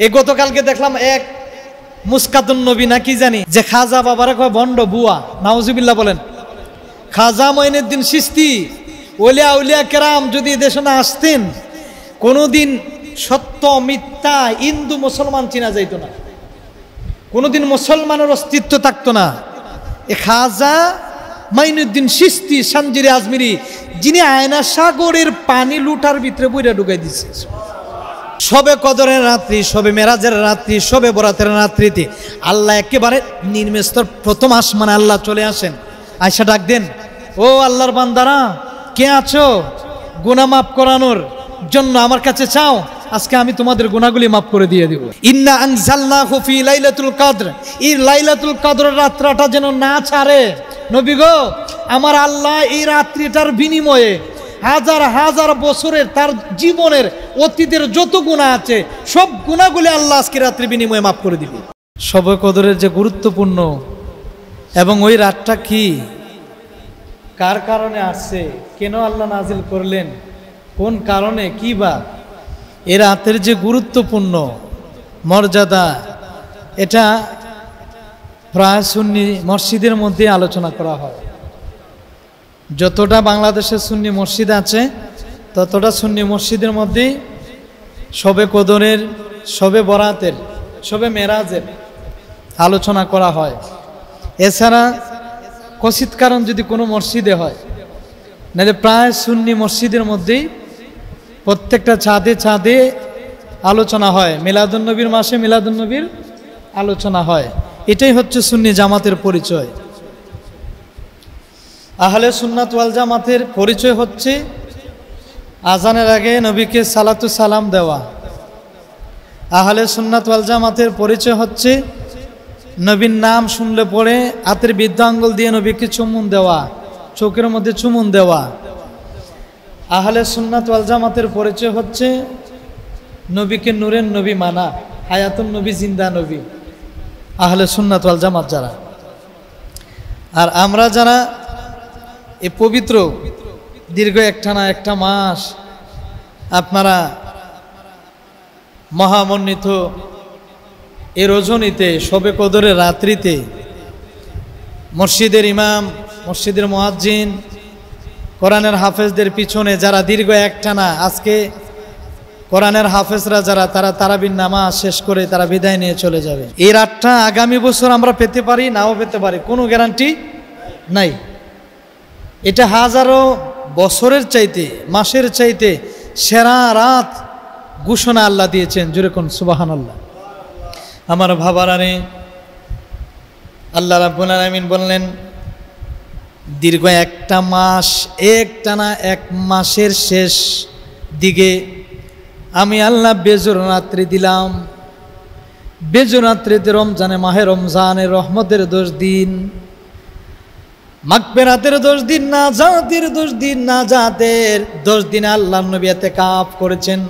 এই গতকালকে দেখলাম এক মুস্কাতুন নবী না কি জানি যে খাজা বাবারা কয় বন্ড বুয়া, নাউজুবিল্লাহ বলেন। খাজা মঈনুদ্দিন চিশতি ওলিয়া উলিয়া কেরাম যদি দেশে না আসতেন কোনোদিন সত্য মিথ্যা হিন্দু মুসলমান চিনা যাইতো না, কোনোদিন মুসলমানের অস্তিত্ব থাকতো না। এ খাজা মঈনুদ্দিন চিশতি সানজিরি আজমিরি, যিনি আয়না সাগরের পানি লুটার ভিতরে বইরা ঢুকাই দিচ্ছে। শবে কদরের রাত্রি, শবে মেরাজের রাত্রি, শবে বরাতের রাত্রিতে আল্লাহ একেবারে নিম্নস্তর প্রথম আসমানে আল্লাহ চলে আসেন, আয়সা ডাক দেন, ও আল্লাহর বান্দারা কে আছো? গুনাহ মাফ করানোর জন্য আমার কাছে চাও, আজকে আমি তোমাদের গুনাহগুলি মাফ করে দিয়ে দেব। ইন্না আনজালনাহু ফি লাইলাতুল কদর, এই লাইলাতুল কদরের রাতটা যেন না ছাড়ে। নবী গো, আমার আল্লাহ এই রাত্রিটার বিনিময়ে হাজার হাজার বছরের তার জীবনের অতীতের যত গুনাহ আছে সব গুনাহগুলি আল্লাহ আজকে রাত্রি বিনিময়ে মাফ করে দিবে। শবে কদরের যে গুরুত্বপূর্ণ এবং ওই রাতটা কি, কার কারণে আসছে, কেন আল্লাহ নাজিল করলেন, কোন কারণে, কি বা এ রাতের যে গুরুত্বপূর্ণ মর্যাদা, এটা প্রায় সুন্নি মসজিদের মধ্যে আলোচনা করা হয়। যতটা বাংলাদেশে সুন্নি মসজিদ আছে ততটা সুন্নি মসজিদের মধ্যে শবে কদরের, শবে বরাতের, শবে মেরাজের আলোচনা করা হয়। এছাড়া কসিত কারণ যদি কোনো মসজিদে হয়, নাহলে প্রায় সুন্নি মসজিদের মধ্যেই প্রত্যেকটা ছাদে ছাদে আলোচনা হয়। মিলাদুন্নবীর মাসে মিলাদুন্নবীর আলোচনা হয়। এটাই হচ্ছে সুন্নি জামাতের পরিচয়। আহলে সুন্নাত ওয়াল জামাতের পরিচয় হচ্ছে আজানের আগে নবীকে সালাতু সালাম দেওয়া। আহলে সুন্নাত ওয়াল জামাতের পরিচয় হচ্ছে নবীর নাম শুনলে পরে হাতের বৃদ্ধ আঙ্গুল দিয়ে নবীকে চুমুন দেওয়া, চোখের মধ্যে চুমুন দেওয়া। আহলে সুন্নাত ওয়াল জামাতের পরিচয় হচ্ছে নবীকে নূরের নবী মানা, হায়াতুন নবী, জিন্দা নবী। আহলে সুন্নাত ওয়াল জামাত যারা, আর আমরা যারা এই পবিত্র দীর্ঘ একটানা একটা মাস আপনারা মহামন্বিত এ রজনীতে, শবে কদরের রাত্রিতে মসজিদের ইমাম, মসজিদের মুয়াজ্জিন, কোরআনের হাফেজদের পিছনে যারা দীর্ঘ একটানা, আজকে কোরআনের হাফেজরা যারা, তারা তারাবির নামাজ শেষ করে তারা বিদায় নিয়ে চলে যাবে। এই রাতটা আগামী বছর আমরা পেতে পারি, নাও পেতে পারি, কোনো গ্যারান্টি নাই। এটা হাজারো বছরের চাইতে, মাসের চাইতে সেরা রাত ঘোষণা আল্লাহ দিয়েছেন। জোরে কোন সুবহানাল্লাহ। আমার ভাবারানে আল্লাহ রাব্বুল আলামিন বললেন, দীর্ঘ একটা মাস, একটানা এক মাসের শেষ দিকে আমি আল্লাহ বেজোর রাত্রি দিলাম। বেজোর রাত্রিতে রমজানে, মাহে রমজানের রহমতের 10 দিন, মাগফিরাতের 10 দিন, নাজাতের 10 দিন, নাজাতের 10 দিন আল্লাহর নবী ইতিকাফ করেছেন।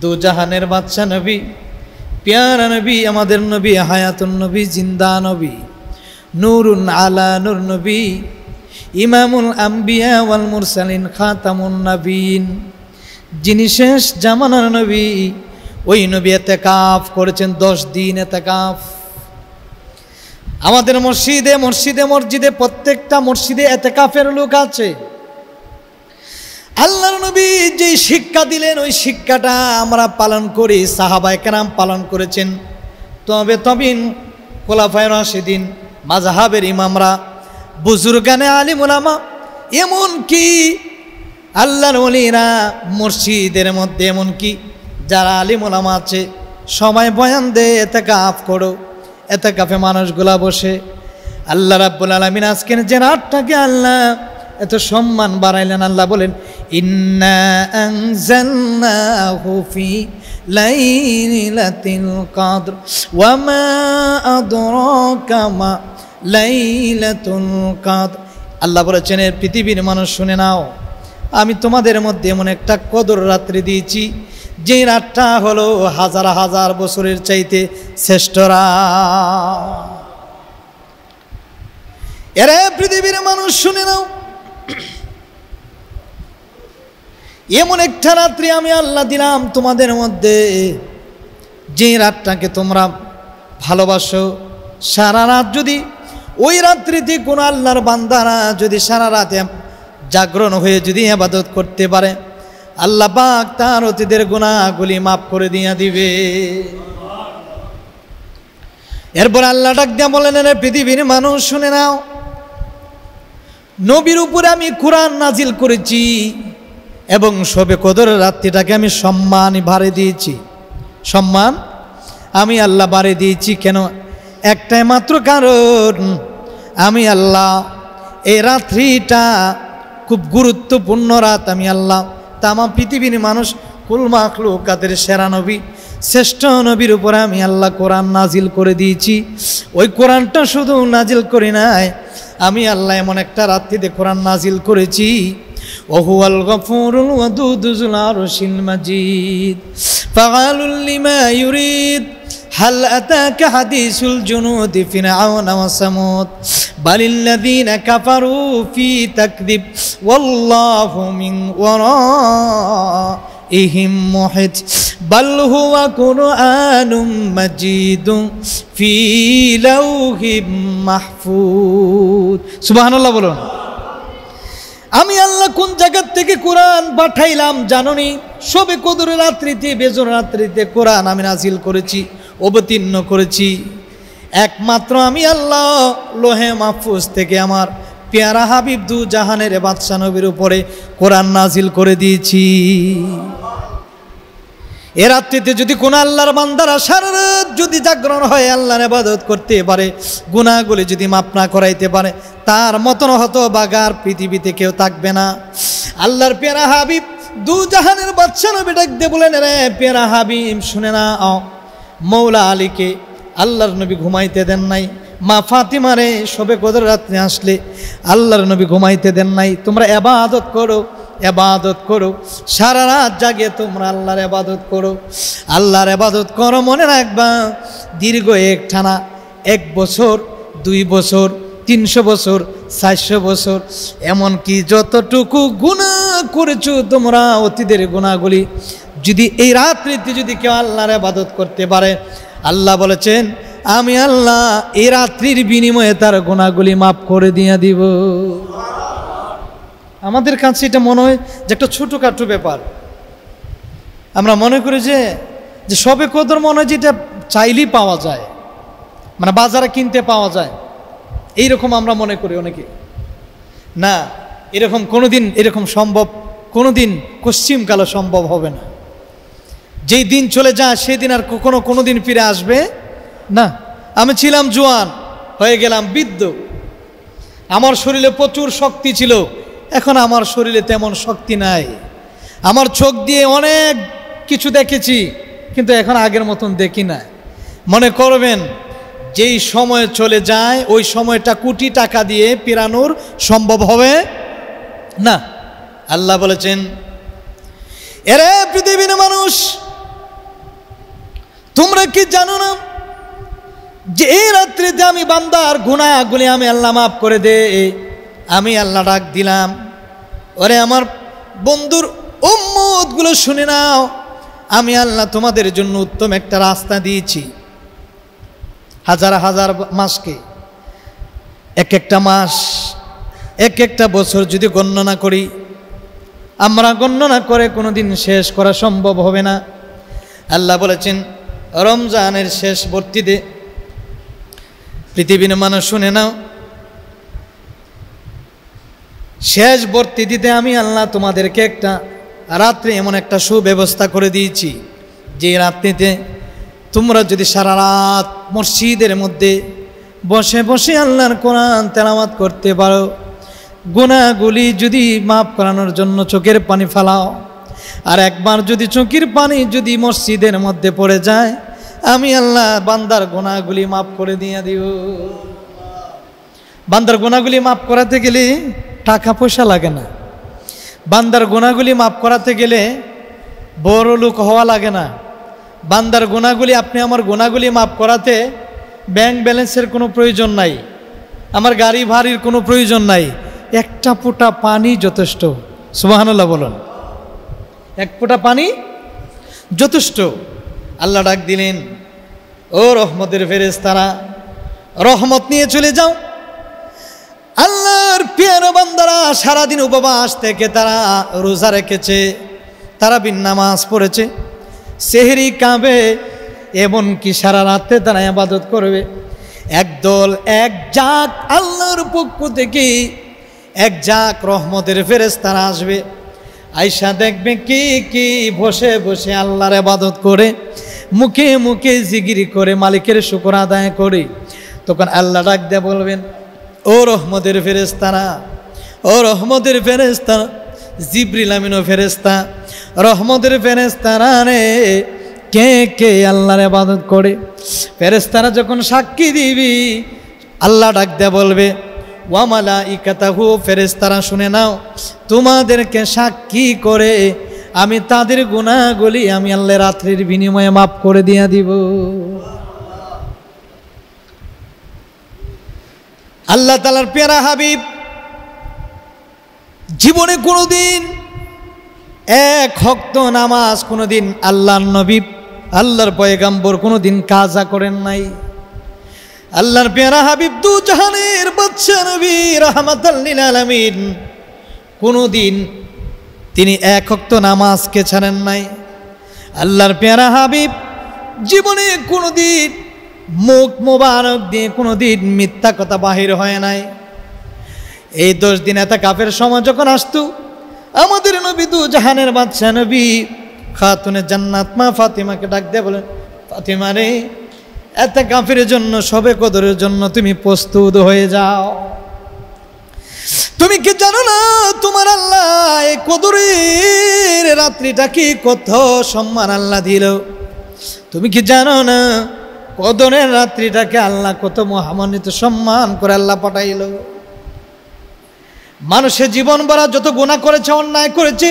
দু জাহানের বাদশা নবী, প্যারা নবী, আমাদের নবী, হায়াতুন নবী, জিন্দা নবী, নূরুন আলা নূর নবী, ইমামুল আম্বিয়া ওয়াল মুরসালিন, খাতামুন নবীন, যিনি শেষ জামানার নবী, ওই নবী ইতিকাফ করেছেন 10 দিন ইতিকাফ। আমাদের মসজিদে মসজিদে প্রত্যেকটা মসজিদে ইতিকাফের লোক আছে। আল্লাহর নবী যে শিক্ষা দিলেন ওই শিক্ষাটা আমরা পালন করি, সাহাবায়ে কেরাম পালন করেছেন। তবে তবিন, খোলাফায়ে রাশিদিন, মাযহাবের ইমামরা, বুজুর্গানে আলিম উলামা, এমন কি আল্লাহর ওলিরা মসজিদের মধ্যে, এমন কি যারা আলিম উলামা আছে সবাই বয়ান দেয় ইতিকাফ করো। ইতিকাফে মানুষগুলা বসে। আল্লাহ রাব্বুল আলামিন আজকের যে রাতটাকে আল্লাহ এত সম্মান বাড়াইলেন, আল্লাহ বলেন, ইন্না আনজালনাহু ফি লাইলাতিল কদর ওয়া মা আদরাকা মা লাইলাতুল কদর। আল্লাহ বলেছেন, পৃথিবীর মানুষ শুনে নাও, আমি তোমাদের মধ্যে এমন একটা কদর রাত্রি দিয়েছি যে রাতটা হলো হাজার হাজার বছরের চাইতে শ্রেষ্ঠ রাত। এরে পৃথিবীর মানুষ শুনে নাও, এমন একটা রাত্রি আমি আল্লাহ দিলাম তোমাদের মধ্যে যে রাতটাকে তোমরা ভালোবাসো, সারা রাত যদি ওই রাত্রিতে কোনো আল্লাহর বান্দারা যদি সারা রাতে জাগরণ হয়ে যদি ইবাদত করতে পারে, আল্লাহ পাক তার অতীতের গুনাহগুলি মাফ করে দিয়ে দিবে। এরপর আল্লাহ ডাক দিয়া বলেন, রে পৃথিবীর মানুষ শুনে নাও, নবীর উপরে আমি কোরআন নাজিল করেছি এবং শবে কদরের রাত্রিটাকে আমি সম্মান বাড়ে দিয়েছি। সম্মান আমি আল্লাহ বাড়ে দিয়েছি কেন? একটাই মাত্র কারণ, আমি আল্লাহ এই রাত্রিটা খুব গুরুত্বপূর্ণ রাত। আমি আল্লাহ তামাম পৃথিবীর মানুষ কুল মাখলুকাতের সেরা নবী, শ্রেষ্ঠ নবীর উপরে আমি আল্লাহ কোরআন নাজিল করে দিয়েছি। ওই কোরআনটা শুধু নাজিল করি নাই, আমি আল্লাহ এমন একটা রাত্রিতে কোরআন নাজিল করেছি। ওহুয়াল গফুরুল ওয়াদুদ যুল আরশিল মাজিদ ফাআলুল লিমা ইউরিদ হাল আতাকা হাদিসুল জুনুদি ফিরআউন ওয়া সামুদ বালিল্লাযীনা কাফারু ফি তাকযিব ওয়াল্লাহু মিন ওয়ারাইহিম মুহিত বাল হুয়া কুরআনুম মাজিদুন ফি লাউহিম মাহফুজ। সুবহানাল্লাহ বলুন। আমি আল্লাহ কোন জায়গা থেকে কোরআন পাঠাইলাম জাননি? শবে কদরের রাত্রিতে, বেজর রাত্রিতে কোরআন আমি নাজিল করেছি, অবতীর্ণ করেছি। একমাত্র আমি আল্লাহ লোহে মাহফুজ থেকে আমার পেয়ারা হাবিব দু জাহানের বাদশা নবীর উপরে কোরআন নাজিল করে দিয়েছি। এ রাত্রিতে যদি কোন আল্লাহর বান্দারা সারা রাত যদি জাগরণ হয় আল্লাহর ইবাদত করতে পারে, গুনাহগুলি যদি মাফ না করাইতে পারে, তার মতন হতভাগার পৃথিবীতে কেউ থাকবে না। আল্লাহর পেয়ারা হাবিব দু জাহানের বাদশা নবী ডাক দিয়ে বলেন, রে পেয়ারা হাবিব শুনে না, মৌলা আলীকে আল্লাহর নবী ঘুমাইতে দেন নাই, মা ফাতিমারে শবে কদর রাত্রে আসলে আল্লাহর নবী ঘুমাইতে দেন নাই। তোমরা ইবাদত করো, ইবাদত করো, সারা রাত জাগে তোমরা আল্লাহর ইবাদত করো, আল্লাহর ইবাদত করো। মনে রাখবা, দীর্ঘ একটানা 1 বছর, 2 বছর, 300 বছর, 400 বছর, এমনকি যতটুকু গুনাহ করেছো তোমরা অতীতের গুনাহগুলি যদি এই রাত্রিতে যদি কেউ আল্লাহর ইবাদত করতে পারে, আল্লাহ বলেছেন আমি আল্লাহ এই রাত্রির বিনিময়ে তার গুনাহগুলি মাফ করে দিয়ে দিব। আমাদের কাছে এটা মনে হয় যে একটা ছোটোখাটো ব্যাপার। আমরা মনে করি যে শবে কদর মনে হয় যেটা চাইলেই পাওয়া যায়, মানে বাজারে কিনতে পাওয়া যায়, এইরকম আমরা মনে করি অনেকে। না, এরকম কোনোদিন এরকম সম্ভব, কোনোদিন পশ্চিমকালে সম্ভব হবে না। যেই দিন চলে যায় সেই দিন আর কখনো কোনোদিন ফিরে আসবে না। আমি ছিলাম জোয়ান, হয়ে গেলাম বৃদ্ধ, আমার শরীরে প্রচুর শক্তি ছিল, এখন আমার শরীরে তেমন শক্তি নাই। আমার চোখ দিয়ে অনেক কিছু দেখেছি, কিন্তু এখন আগের মতন দেখি না। মনে করবেন যেই সময় চলে যায় ওই সময়টা কোটি টাকা দিয়ে পেরানোর সম্ভব হবে না। আল্লাহ বলেছেন, এরে পৃথিবীর মানুষ, তোমরা কি জানো না যে এই রাত্রিতে আমি বান্দার গুনাহগুলি আমি আল্লাহ মাফ করে দে। আমি আল্লাহ ডাক দিলাম, ওরে আমার বন্ধুর উম্মতগুলো শুনে নাও, আমি আল্লাহ তোমাদের জন্য উত্তম একটা রাস্তা দিয়েছি। হাজার হাজার মাসকে, এক একটা মাস, এক একটা বছর যদি গণনা করি, আমরা গণনা করে কোনোদিন শেষ করা সম্ভব হবে না। আল্লাহ বলেছেন রমজানের শেষ বর্তিতে, পৃথিবীর মানুষ শুনে নাও, শেষ বর্তিতে আমি আল্লাহ তোমাদেরকে একটা রাত্রে এমন একটা সুব্যবস্থা করে দিয়েছি, যে রাত্রিতে তোমরা যদি সারা রাত মসজিদের মধ্যে বসে বসে আল্লাহর কোরআন তেলাওয়াত করতে পারো, গুনাহগুলি যদি মাফ করানোর জন্য চোখের পানি ফেলাও, আর একবার যদি চোখের পানি যদি মসজিদের মধ্যে পড়ে যায়, আমি আল্লাহ বান্দার গুনাহগুলি মাফ করে দিয়ে দিব। বান্দার গুনাহগুলি মাফ করাতে গেলে টাকা পয়সা লাগে না, বান্দার গুনাহগুলি মাফ করাতে গেলে বড় লোক হওয়া লাগে না, বান্দার গুনাহগুলি, আপনি আমার গুনাহগুলি মাফ করাতে ব্যাংক ব্যালেন্সের কোনো প্রয়োজন নাই, আমার গাড়ি ভাড়ির কোনো প্রয়োজন নাই, একটা ফোঁটা পানি যথেষ্ট। সুবহানাল্লাহ বলুন। এক ফোঁটা পানি যথেষ্ট। আল্লাহ ডাক দিলেন, ও রহমতের ফেরেশতারা, রহমত নিয়ে চলে যাও। আল্লাহর প্রিয় বান্দারা সারাদিন উপবাস থেকে তারা রোজা রেখেছে, তারাবির নামাজ পড়েছে, সেহরি খাবে, এমনকি সারা রাতে তারা ইবাদত করবে। একদল এক জাক আল্লাহর পক্ষ থেকে এক জাক রহমতের ফেরেশতারা আসবে, আয়সা দেখবে কি কি বসে বসে আল্লাহর ইবাদত করে, মুখে মুখে জিকির করে, মালিকের শুকর আদায় করে। তখন আল্লাহ ডাক দিয়ে বলবেন, ও রহমতের ফেরেশতারা, ও রহমতের ফেরেশতারা, জিবরিল আমিনও ফেরেশতা, রহমতের ফেরেশতারা রে, কে কে আল্লাহর ইবাদত করে? ফেরেশতারা যখন সাক্ষী দিবি, আল্লাহ ডাক দিয়ে বলবে, ওয়া মালাইকাতাহু, ফেরেশতারা শুনে নাও, তোমাদেরকে সাক্ষী করে আমি তাদের গুনাহগুলি আমি আল্লাহ রাত্রির বিনিময়ে মাফ করে দিয়ে দিব। আল্লাহ তাআলার প্যারা হাবিব জীবনে কোনোদিন এক ওয়াক্ত নামাজ, কোনোদিন আল্লাহর নবী আল্লাহর পয়গম্বর কোনোদিন কাজা করেন নাই। আল্লাহর প্যারা হাবিব দু জাহানের বাদশা নবী রাহমাতাল লিল আলামিন কোনোদিন তিনি এক ওয়াক্ত নামাজকে ছাড়েন নাই। আল্লাহর প্যারা হাবিব জীবনে কোনোদিন মুখ মোবারক দিয়ে কোনোদিন মিথ্যা কথা বাহির হয় নাই। এই 10 দিন ইতিকাফের সময় যখন আসতো, আমাদের নবী দু জাহানের বাদশা নবী খাতুনে জান্নাত মা ফাতিমাকে ডাক দিয়ে বলেন, ফাতিমা রে, ইতিকাফের জন্য, শবে কদরের জন্য তুমি প্রস্তুত হয়ে যাও। তুমি কি জানো না তোমার আল্লাহ এই কদরের রাত্রিটা কি কত সম্মান আল্লাহ দিল? তুমি কি জানো না কদরের রাত্রিটাকে আল্লাহ কত মহামান্বিত সম্মান করে আল্লাহ পাঠাইল? মানুষের জীবন ভরা যত গুনাহ করেছে, অন্যায় করেছে,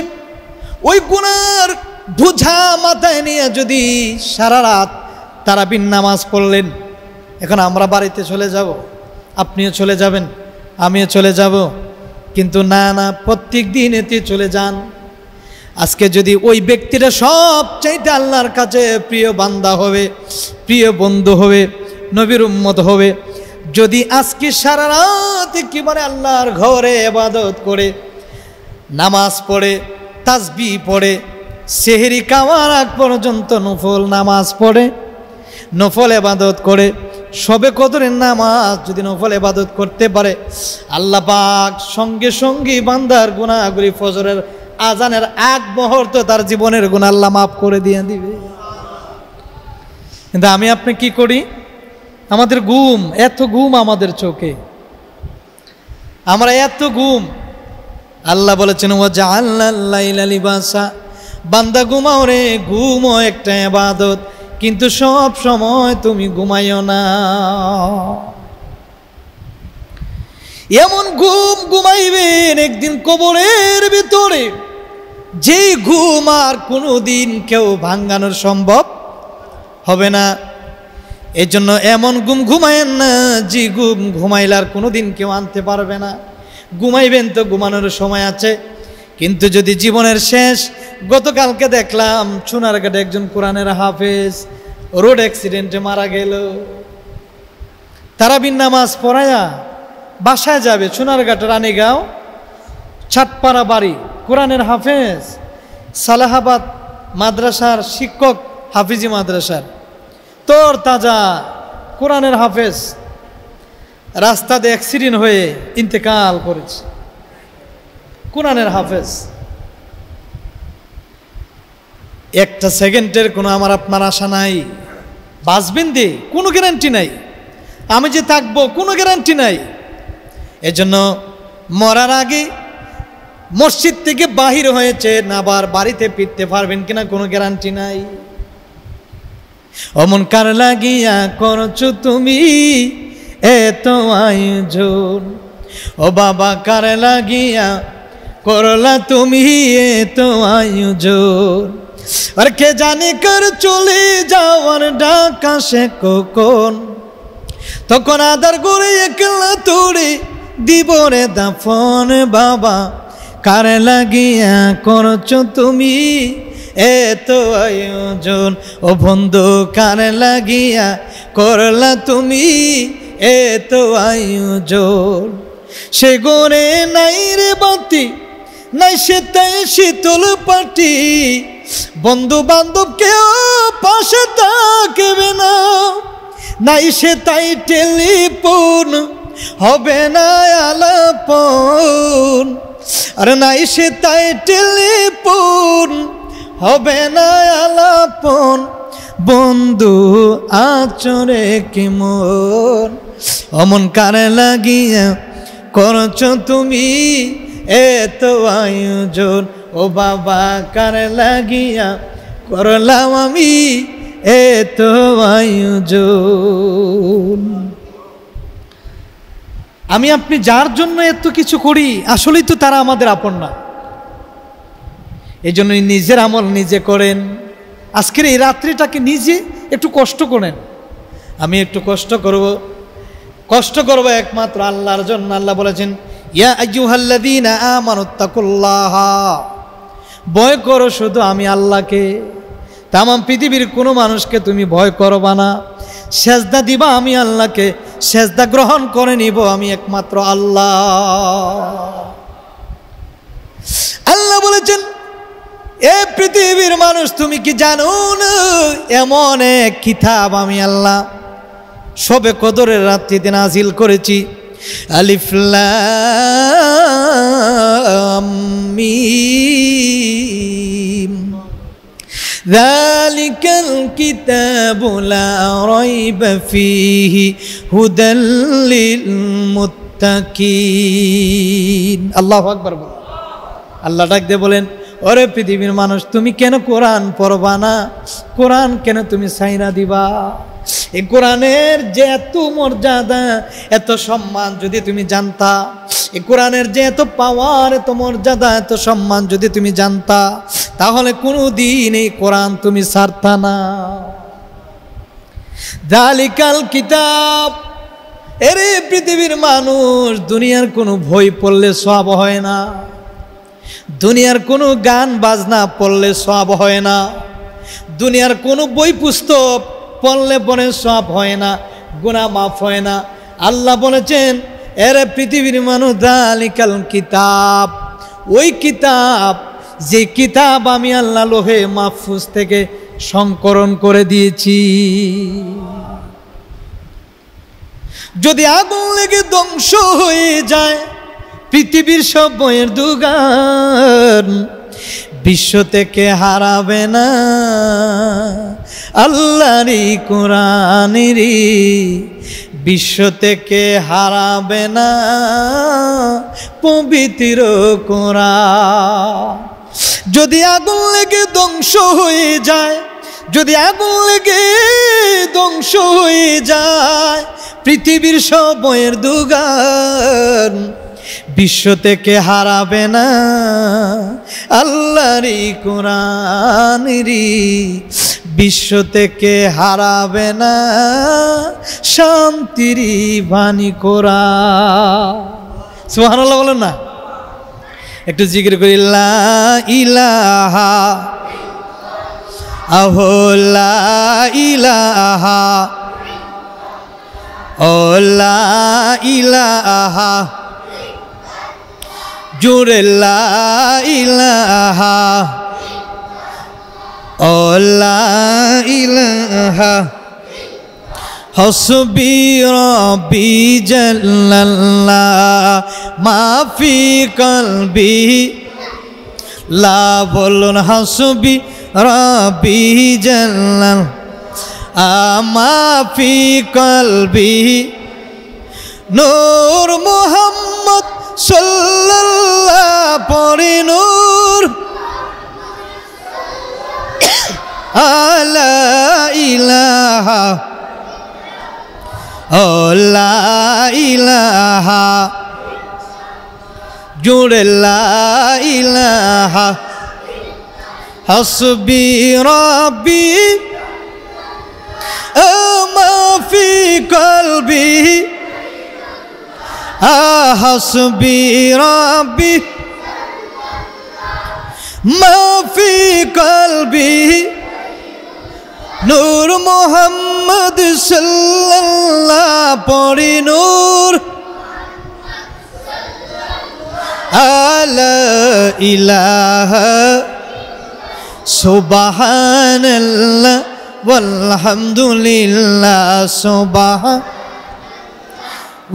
ওই গুনার বোঝা মাথায় নিয়ে যদি সারা রাত তারাবির নামাজ পড়লেন, এখন আমরা বাড়িতে চলে যাব, আপনিও চলে যাবেন, আমিও চলে যাব, কিন্তু না না, প্রত্যেক দিন এতে চলে যান। আজকে যদি ওই ব্যক্তিটা সবচাইতে আল্লাহর কাছে প্রিয় বান্দা হবে, প্রিয় বন্ধু হবে, নবীর উম্মত হবে, যদি আজকে সারা রাত একেবারে আল্লাহর ঘরে ইবাদত করে, নামাজ পড়ে, তাসবিহ পড়ে, সেহরি খাওয়ার আগ পর্যন্ত নফল নামাজ পড়ে, নফল ইবাদত করে, শবে কদরের নামাজ যদি নফল ইবাদত করতে পারে, আল্লাহ পাক সঙ্গে সঙ্গে বান্দার গুনাহগুলি ফজরের আজানের আগ মুহূর্তে তার জীবনের গুনাহ আল্লাহ মাফ করে দিয়ে দিবে। কিন্তু আমি আপনি কি করি? আমাদের ঘুম, এত ঘুম আমাদের চোখে, আমরা এত ঘুম। আল্লাহ বলেছেন, ওয়া জাআলনাল লাইলা লিবাসা, বান্দা ঘুমাও রে, ঘুমও একটা ইবাদত, কিন্তু সব সময় তুমি ঘুমাইও না। এমন ঘুম ঘুমাইবেন একদিন কবরের ভিতরে, যে ঘুম আর কোনোদিন কেউ ভাঙানোর সম্ভব হবে না। এই জন্য এমন ঘুম ঘুমায়েন না যে ঘুম ঘুমাইলে আর কোনোদিন কেউ আনতে পারবে না। ঘুমাইবেন তো ঘুমানোর সময় আছে, কিন্তু যদি জীবনের শেষ, গতকালকে দেখলাম সোনারঘাটে একজন কোরআনের হাফেজ রোড অ্যাক্সিডেন্টে মারা গেল। তারাবির নামাজ পড়ায়া বাসায় যাবে, সোনারঘাট রানীগাঁও ছাটপাড়া বাড়ি, কোরআনের হাফেজ, সালাহাবাদ মাদ্রাসার শিক্ষক, হাফিজি মাদ্রাসার তোর তাজা কোরআনের হাফেজ রাস্তাতে অ্যাক্সিডেন্ট হয়ে ইন্তেকাল করেছে। কোরআনের হাফেজ, একটা সেকেন্ডের কোনো আমার আপনার আশা নাই, বাঁচবেন দিয়ে কোনো গ্যারান্টি নাই, আমি যে থাকবো কোনো গ্যারান্টি নাই। এজন্য মরার আগে মসজিদ থেকে বাহির হয়েছেন, আবার বাড়িতে ফিরতে পারবেন কিনা কোনো গ্যারান্টি নাই। অমন কার লাগিয়া করছো তুমি এত আয়োজন, ও বাবা কার লাগিয়া করলা তুমি এত আয়োজন, আর কে জানে কার চলে যাওয়ার ডাক আসে কখন, তখন আদার করে একলা তোরে দিব রে দাফন। বাবা কার লাগিয়া করছো তুমি এত আয়োজন ও বন্ধু কার লাগিয়া করলা তুমি এত আয়োজন সে গরে নাই রে বাতি নাই সে তাই শীতল পাটি বন্ধু বান্ধব কেউ পাশে থাকবে না নাই সে তাই টেলিফোন হবে না আলাপন আরে নাই সে তাই টেলিফোন হবে না আলাপন বন্ধু আচরে কেমন অমন কারে লাগিয়া করছ তুমি এত আয়োজন ও বাবা কারে লাগিয়া করলাম আমি এত আয়োজন আমি আপনি যার জন্য এত কিছু করি আসলেই তো তারা আমাদের আপন না এই জন্য নিজের আমল নিজে করেন আজকের এই রাত্রিটাকে নিজে একটু কষ্ট করেন আমি একটু কষ্ট করব একমাত্র আল্লাহর জন্য আল্লাহ বলেছেন ইয়া আইয়ুহাল্লাযীনা আমানুত্তাকুল্লাহ ভয় করো শুধু আমি আল্লাহকে তাম পৃথিবীর কোনো মানুষকে তুমি ভয় করবা না সেজদা দিবা আমি আল্লাহকে সেজদা গ্রহণ করে নিব আমি একমাত্র আল্লাহ আল্লাহ বলেছেন এ পৃথিবীর মানুষ তুমি কি জানো না এমন এক কিতাব আমি আল্লাহ শবে কদরের রাত্রিতে নাজিল করেছি আলিফ লাম মিম যালিকাল কিতাবু লা রাইবা ফীহি হুদাল লিল মুত্তাকিন আল্লাহু আকবার বলেন আল্লাহ ডাক দিয়ে বলেন ওরে পৃথিবীর মানুষ তুমি কেন কোরআন পড়বা না কোরআন কেন তুমি ছাইরা দিবা এই কোরআনের যে এত মর্যাদা এত সম্মান যদি তুমি জানতা এই কোরআনের যে এত পাওয়ার এত মর্যাদা এত সম্মান যদি তুমি জানতা তাহলে কোনোদিন এই কোরআন তুমি ছাড়তা না যালিকাল কিতাব এরে পৃথিবীর মানুষ দুনিয়ার কোনো বই পড়লে সওয়াব হয় না দুনিয়ার কোনো গান বাজনা পড়লে সওয়াব হয় না দুনিয়ার কোনো বই পুস্তক পড়লে পরে সওয়াব হয় না গুনাহ মাফ হয় না আল্লাহ বলেছেন এরে পৃথিবীর মানুষ যালিকাল কিতাব ওই কিতাব যে কিতাব আমি আল্লাহ লোহে মাহফুজ থেকে সংকলন করে দিয়েছি যদি আগুন লেগে ধ্বংস হয়ে যায় পৃথিবীর সব বইয়ের দোকান বিশ্ব থেকে হারাবে না আল্লাহরই কোরআনেরই বিশ্ব থেকে হারাবে না পবিত্র কোরআন যদি আগুন লেগে ধ্বংস হয়ে যায় যদি আগুন লেগে ধ্বংস হয়ে যায় পৃথিবীর সব বইয়ের দোকান বিশ্ব থেকে হারাবে না আল্লাহরই কোরআনেরই বিশ্ব থেকে হারাবে না শান্তিরই বাণী কোরআন সুবহানাল্লাহ বলেন না একটু জিকির করি লা ইলাহা আহু লা ইলাহা ও লা ইলাহা জুড়ে লা ইলাহা ও লা ইলাহা হসবি রব্বি জাল্লাল্লাহ মা ফি কলবি লা বলুন হসবি রব্বি জাল্লাল্লাহ মা ফি কলবি নূর মুহাম্মদ সাল্লাল্লাহ পরে নূর আলা ইলাহা ও লা ইলাহা জুড়ে লা ইলাহা হাসবি রব্বি মা ফি কলবি হাসবি রব্বি মাফি কলবি নূর মোহাম্মদ সাল্লাল্লাহ পড়ি নূর আলা ইলাহা সুবহানাল্লাহ ওয়ালহামদুলিল্লাহ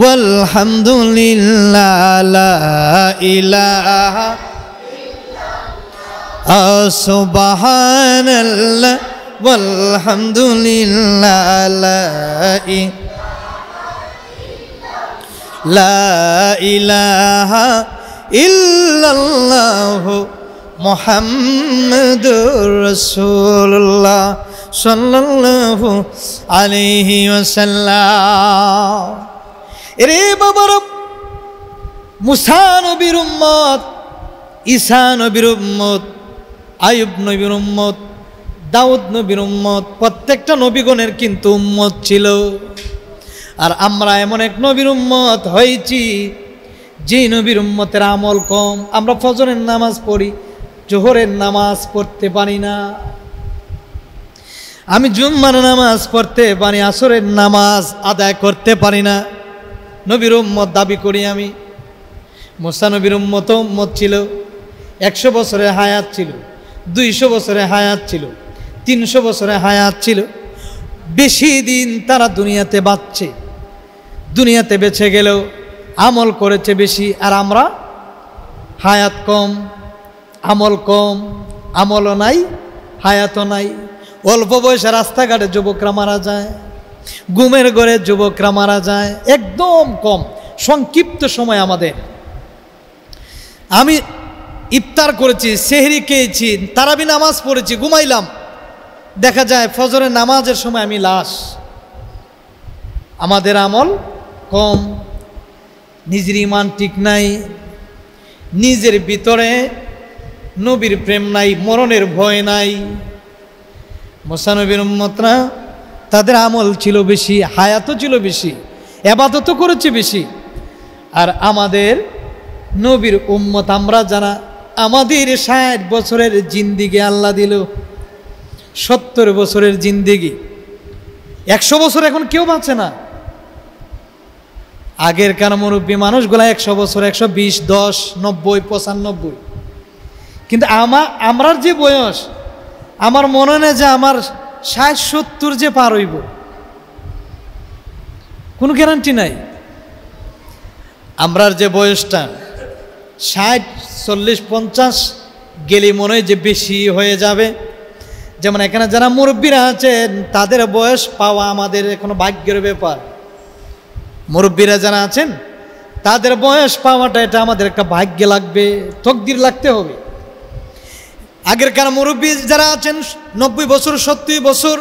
ওয়ালহামদুলিল্লাহ লা ইলাহা সুবহানাল্লাহ ওয়ালহামদুলিল্লাহ লা ইলাহা ইল্লাল্লাহ মুহাম্মাদুর রাসূলুল্লাহ সাল্লাল্লাহু আলাইহি ওয়াসাল্লাম। এরে বাবার মুসা নবীর উম্মত, ঈসা নবীর উম্মত, আইয়ুব নবীর উম্মত, দাউদ নবীর উম্মত, প্রত্যেকটা নবীগণের কিন্তু উম্মত ছিল। আর আমরা এমন এক নবীর উম্মত হয়েছি যে নবীর উম্মতের আমল কম। আমরা ফজরের নামাজ পড়ি, জোহরের নামাজ পড়তে পারি না। আমি জুম্মার নামাজ পড়তে পারি, আসরের নামাজ আদায় করতে পারি না। নবীর উম্মত দাবি করি আমি। মুসা নবীর উম্মত ছিল, 100 বছরের হায়াত ছিল, 200 বছরের হায়াত ছিল, 300 বছরের হায়াত ছিল। বেশি দিন তারা দুনিয়াতে বাঁচছে, দুনিয়াতে বেঁচে গেলেও আমল করেছে বেশি। আর আমরা হায়াত কম, আমল কম, আমলও নাই, হায়াতও নাই। অল্প বয়সে রাস্তাঘাটে যুবকরা মারা যায়, ঘুমের ঘরে যুবকরা মারা যায়, একদম কম সংক্ষিপ্ত সময় আমাদের। আমি ইফতার করেছি, সেহরি খেয়েছি, তারাবি নামাজ পড়েছি, ঘুমাইলাম, দেখা যায় ফজরের নামাজের সময় আমি লাশ। আমাদের আমল কম, নিজের ইমান ঠিক নাই, নিজের ভিতরে নবীর প্রেম নাই, মরণের ভয় নাই। মুসা নবীর উম্মতরা তাদের আমল ছিল বেশি, হায়াতও ছিল বেশি, ইবাদতও করেছে বেশি। আর আমাদের নবীর উম্মত আমরা যারা, আমাদের 60 বছরের জিন্দিগি আল্লাহ দিল, 70 বছরের জিন্দিগি। 100 বছর এখন কেউ বাঁচে না। আগের কার মুরব্বী মানুষগুলা 100 বছর, 120, 10, 90, 95। কিন্তু আমরার যে বয়স, আমার মনে নেই যে আমার 60-70 যে পার হইব, কোনো গ্যারান্টি নাই। আমরার যে বয়সটা 60, 40, 50 গেলে মনে হয় যে বেশি হয়ে যাবে। যেমন এখানে যারা মুরব্বীরা আছেন তাদের বয়স পাওয়া আমাদের কোনো ভাগ্যের ব্যাপার। মুরব্বীরা যারা আছেন তাদের বয়স পাওয়াটা এটা আমাদের একটা ভাগ্য লাগবে, তকদির লাগতে হবে। আগেরকার মুরব্বী যারা আছেন 90 বছর, 70 বছর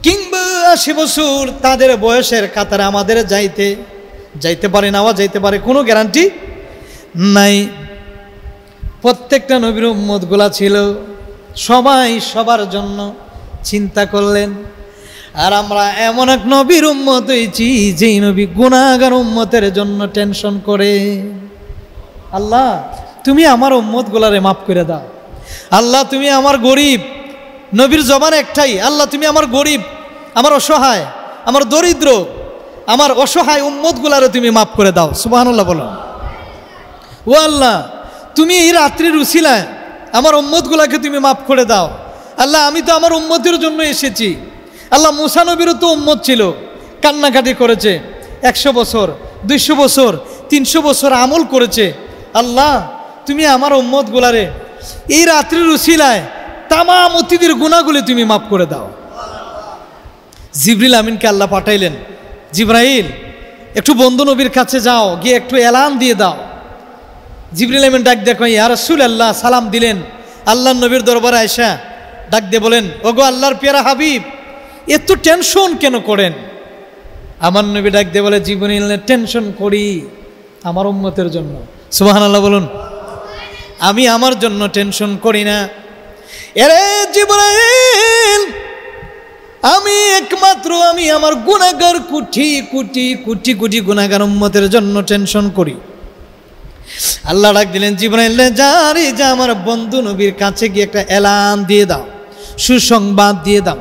কিংবা 80 বছর, তাদের বয়সের কাতারে আমাদের যাইতে পারে, নেওয়া যাইতে পারে, কোনো গ্যারান্টি নাই। প্রত্যেকটা নবীর উম্মতগুলা ছিল, সবাই সবার জন্য চিন্তা করলেন। আর আমরা এমন এক নবীর উম্মত হয়েছি যেই নবী গুনাহগার উম্মতের জন্য টেনশন করে। আল্লাহ তুমি আমার উম্মতগুলারে মাফ করে দাও। আল্লাহ তুমি আমার গরিব, নবীর জবান একটাই, আল্লাহ তুমি আমার গরিব, আমার অসহায়, আমার দরিদ্র, আমার অসহায় উম্মতগুলারে তুমি মাফ করে দাও। সুবহানাল্লাহ বলো। ও আল্লাহ তুমি এই রাত্রির উসিলায় আমার উম্মতগুলাকে তুমি মাফ করে দাও। আল্লাহ আমি তো আমার উম্মতের জন্য এসেছি। আল্লাহ মুসা নবীরও তো উম্মত ছিল, কান্নাকাটি করেছে, 100 বছর, 200 বছর, 300 বছর আমল করেছে। আল্লাহ তুমি আমার উম্মতগুলারে এই রাত্রির উসিলায় তামাম অতীতের গুনাহগুলি তুমি মাফ করে দাও। জিবরিল আমিনকে আল্লাহ পাঠাইলেন, জিবরাইল একটু বন্ধু নবীর কাছে যাও, গিয়ে একটু এলান দিয়ে দাও। জিবরিল আমিন ডাক দেখো, ইয়া রাসূলুল্লাহ সালাম দিলেন। আল্লাহ নবীর দরবারে আয়েশা ডাক দিয়ে বলেন, ওগো আল্লাহর পেয়ারা হাবিব, এত টেনশন কেন করেন? আমার নবী ডাক দিয়ে বলে, জিবরিল টেনশন করি আমার উম্মতের জন্য। সুবহানাল্লাহ বলুন। আমি আমার জন্য টেনশন করি না। এরে জিবরাইল, আমি একমাত্র আমি আমার গুনাহগার কোটি কোটি কোটি কোটি গুনাহগার উম্মতের জন্য টেনশন করি। আল্লাহ ডাক দিলেন জিবরাইল জারি যা আমার বন্ধু নবীর কাছে গিয়ে একটা এলান দিয়ে দাও, সুসংবাদ দিয়ে দাও।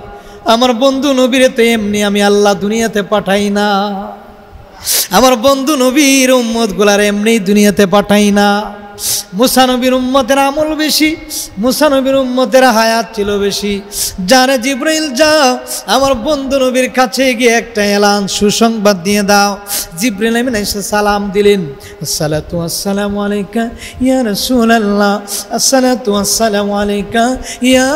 আমার বন্ধু নবীরে তো এমনি আমি আল্লাহ দুনিয়াতে পাঠাই না, আমার বন্ধু নবীর উম্মত গুলার এমনি দুনিয়াতে পাঠাই না। মুসা নবীর উম্মতের আমল বেশি, মুসা নবীর উম্মতের হায়াত ছিল বেশি। জানে জিবরাইল যাও আমার বন্ধু নবীর কাছে গিয়ে একটা এলান সুসংবাদ দিয়ে দাও। জিবরাইল আমিন এসে সালাম দিলেন, আসসালাতু আসসালামু আলাইকা ইয়া রাসূলুল্লাহ, আসসালাতু আসসালামু আলাইকা ইয়া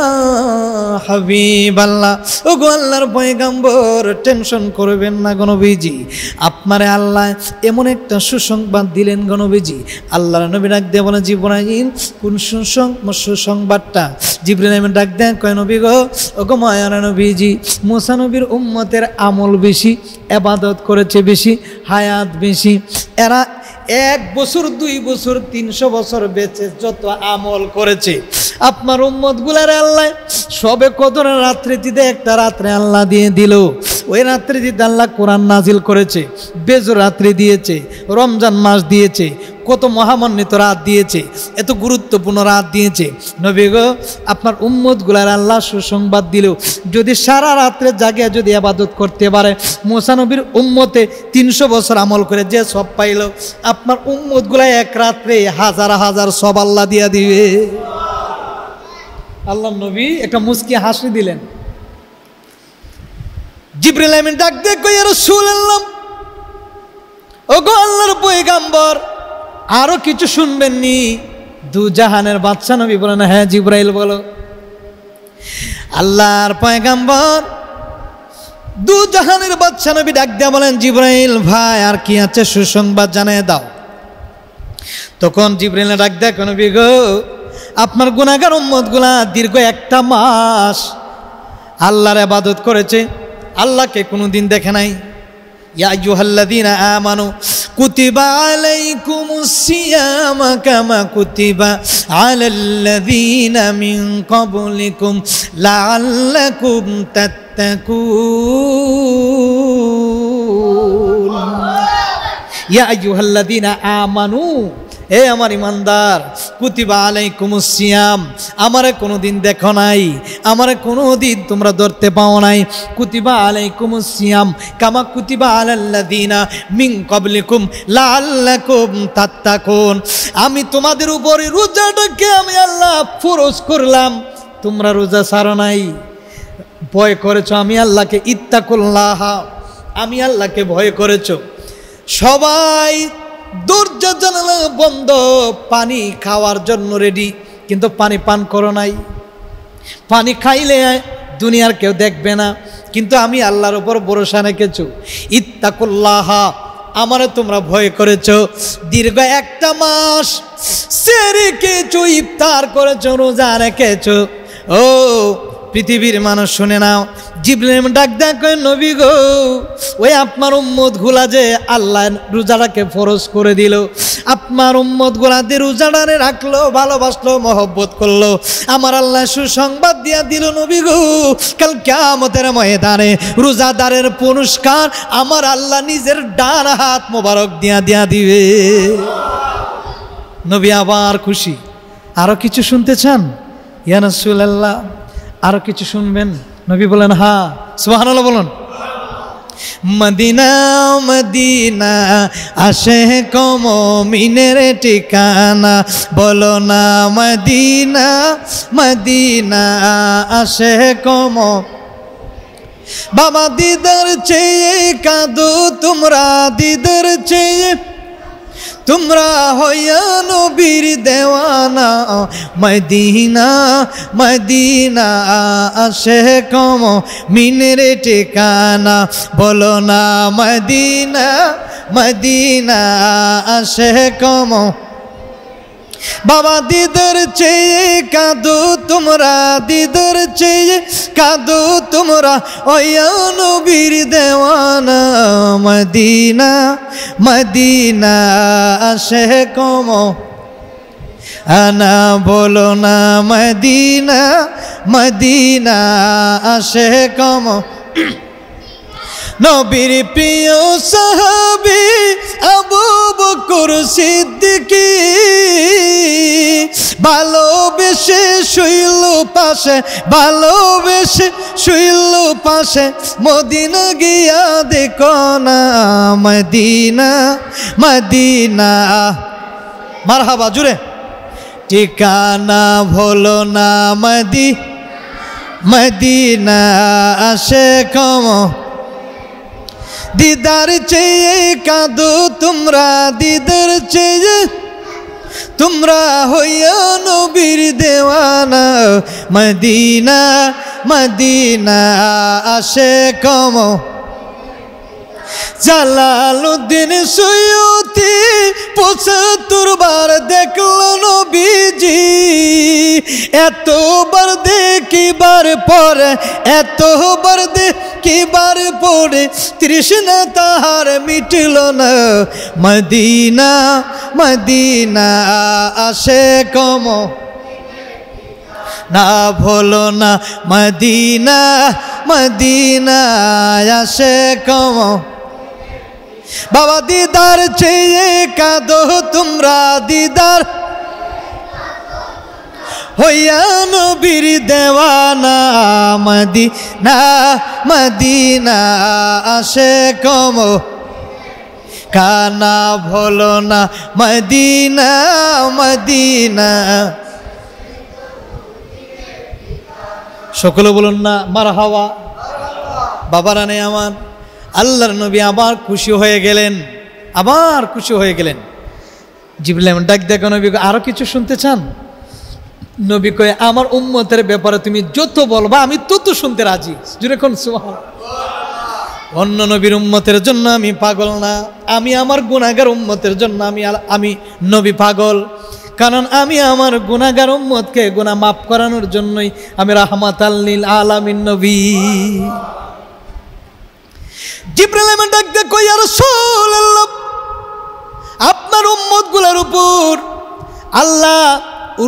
হাবিবাল্লাহ। ওগো আল্লাহর পয়গম্বর, টেনশন করবেন না গো নবীজি, আপনারে আল্লাহ এমন একটা সুসংবাদ দিলেন গো নবীজি। আল্লাহর নবী ডাক দিয়ে বলে জিবরাইল কোন সুসংবাদটা? জিবরাইল আমিন ডাক দেন কয় নবী গো, ওগো মায়ার নবীজি, মুসা নবীর উম্মতের আমল বেশি, ইবাদত করেছে বেশি, হায়াত বেশি। এরা 1 বছর 2 বছর 300 বছর বেঁচে যত আমল করেছে, আপনার উম্মত গুলার আল্লাহ সবে কদরের রাত্রিতে একটা রাত্রে আল্লাহ দিয়ে দিল। ওই রাত্রিতে আল্লাহ কোরআন নাজিল করেছে, বেজর রাত্রি দিয়েছে, রমজান মাস দিয়েছে, কত মহামান্বিত রাত দিয়েছে, এত গুরুত্বপূর্ণ রাত দিয়েছে। নবী গো আপনার উম্মত গুলার আল্লাহ সুসংবাদ দিল, যদি সারা রাত্রে জাগিয়া যদি ইবাদত করতে পারে, মুসা নবীর উম্মতে 300 বছর আমল করে যে সব পাইল, আপনার উম্মত গুলা এক রাত্রে হাজার হাজার সব আল্লাহ দিয়া দিবে। আল্লাহ নবী একটা মুস্কি হাসি দিলেন। জিবরিল আমিন ডাক দিয়ে কই ইয়া রাসূলুল্লাহ, ওগো আল্লাহর পয়গম্বর, আরো কিছু শুনবেন নি? দু জাহানের বাদশা নবী বলেন, হ্যাঁ জিবরাইল বলো। আল্লাহর পয়গম্বর দু জাহানের বাদশা নবী ডাক দিয়ে বলেন, জিবরাইল ভাই আর কি আছে সুসংবাদ জানিয়ে দাও। তখন জিবরাইল ডাক দেয়, নবী গো আপনার গুনাহগার উম্মত গুলা দীর্ঘ 1 মাস আল্লাহর ইবাদত করেছে, আল্লাহকে কোনোদিন দেখে নাই। ইয়া আইয়ুহাল্লাযীনা আমানু কুতিবা আলাইকুমুস সিয়ামু কামা কুতিবা আলাল্লাযীনা মিন ক্বাবলিকুম লাআল্লাকুম তাত্তাকুন। ইয়া আইয়ুহাল্লাযীনা আমানু, এ আমার ইমানদার, কুতিবা আলাইকুমুস সিয়াম, আমারে কোনোদিন দেখো নাই, আমারে কোনোদিন তোমরা ধরতে পাও নাই। কুতিবা আলাইকুমুস সিয়াম কামা কুতিবা আলাল্লাযীনা মিন ক্বাবলিকুম লাআল্লাকুম তাত্তাকুন। আমি তোমাদের উপরে রোজাটাকে আমি আল্লাহ ফরজ করলাম, তোমরা রোজা ছাড়ো নাই, ভয় করেছো আমি আল্লাহকে। ইত্তাকুল্লাহ, আমি আল্লাহকে ভয় করেছো। সবাই দরজা জানালা বন্ধ, পানি খাওয়ার জন্য রেডি, কিন্তু পানি পান করো নাই। পানি খাইলে দুনিয়ার কেউ দেখবে না, কিন্তু আমি আল্লাহর উপর ভরসা রেখেছো। ইত্তাকুল্লাহ, আমারে তোমরা ভয় করেছো। দীর্ঘ 1 মাস সেহরি খেয়েছো, ইফতার করেছো, রোজা রেখেছো। ও পৃথিবীর মানুষ শুনে নাও, জিবরাইল ডাক দেয় নবী গো, ওই আপনার উম্মত গুলা যে আল্লাহ রোজাটাকে ফরজ করে দিল, আপনার উম্মত গুলা দিয়ে রোজাটারে রাখলো, ভালোবাসলো, মহব্বত করলো, আমার আল্লাহ সুসংবাদ দিয়া দিল নবী গো, কাল কিয়ামতের ময়দানে রোজাদারের পুরস্কার আমার আল্লাহ নিজের ডান হাত মোবারক দিয়া দিবে। নবী আবার খুশি। আরো কিছু শুনতে চান? ইয়া রাসূলুল্লাহ আরো কিছু শুনবেন? নবী বলেন হ্যাঁ। সুবহানাল্লাহ বলুন। মদিনা মদিনা আশিক মুমিনের ঠিকানা, বলো না মদিনা মদিনা আশিক মুমিন। বাবা দিদার চেয়ে কাঁদো তোমরা, দিদার চেয়ে তোমরা হইয়া নবীর দেওয়ানা। মদিনা মদিনা আশিক মুমিনের ঠিকানা, বলো না মদিনা মদিনা আশিক মুমিন। বাবা দিদার চেয়ে কাঁদো তোমরা, দিদার চেয়ে কাঁদো তোমরা, ওয়া নবীর দেওয়ানা। মদিনা মদিনা আশিক আনা, বলো না মদিনা মদিনা আশিক। নবীর প্রিয় সাহাবী আবু বকর বকর সিদ্দিকী ভালোবেসে শুইল পাশে, ভালোবেসে শুইল পাশে, মদিনা গিয়া দেখো না মদিনা মদিনা। মারহাবা জুড়ে। ঠিকানা ভুলো না মদিনা আসে কম, দিদার চেয়ে কাঁদো তোমরা, দিদার চেয়ে তোমরা হইয়া নবীর দেওয়ানা, মদিনা মদিনা আসে কম। জালালউদ্দিন সৈয়দী ৭৫ বার দেখল নবীজি, এতবার দেখিবার পরে, এতবার দেখিবার পরে তৃষ্ণা তাহার মিটল না, মদিনা মদিনা আসে কম। না ভুলো না মদিনা মদিনা আসে কম। বাবা দিদার চেয়ে কাঁদো তোমরা, দিদার হইয়া নবীর দেওয়ানা, মদিনা মদিনা আসে কম। কানা ভুলো না মদিনা মদিনা। সকলে বলুন না মারহাবা। বাবারা নেই আমার, আল্লাহর নবী আবার খুশি হয়ে গেলেন, আবার খুশি হয়ে গেলেন। জিবরাইল ডাক দেখো নবী, আরো কিছু শুনতে চান? নবী কয়ে আমার উম্মতের ব্যাপারে তুমি যত বলবা আমি তত শুনতে রাজি। জুড়ে কোন সুবহানাল্লাহ। অন্য নবীর উম্মতের জন্য আমি পাগল না, আমি আমার গুনাহগার উম্মতের জন্য আমি নবী পাগল। কারণ আমি আমার গুনাহগার উম্মতকে গুনাহ মাফ করানোর জন্যই আমি রাহমাতাল লিল আলামিন নবী। জিবরাইল আমার ডাক দে কই, ইয়া রাসূলুল্লাহ আপনার উম্মতগুলোর উপর আল্লাহ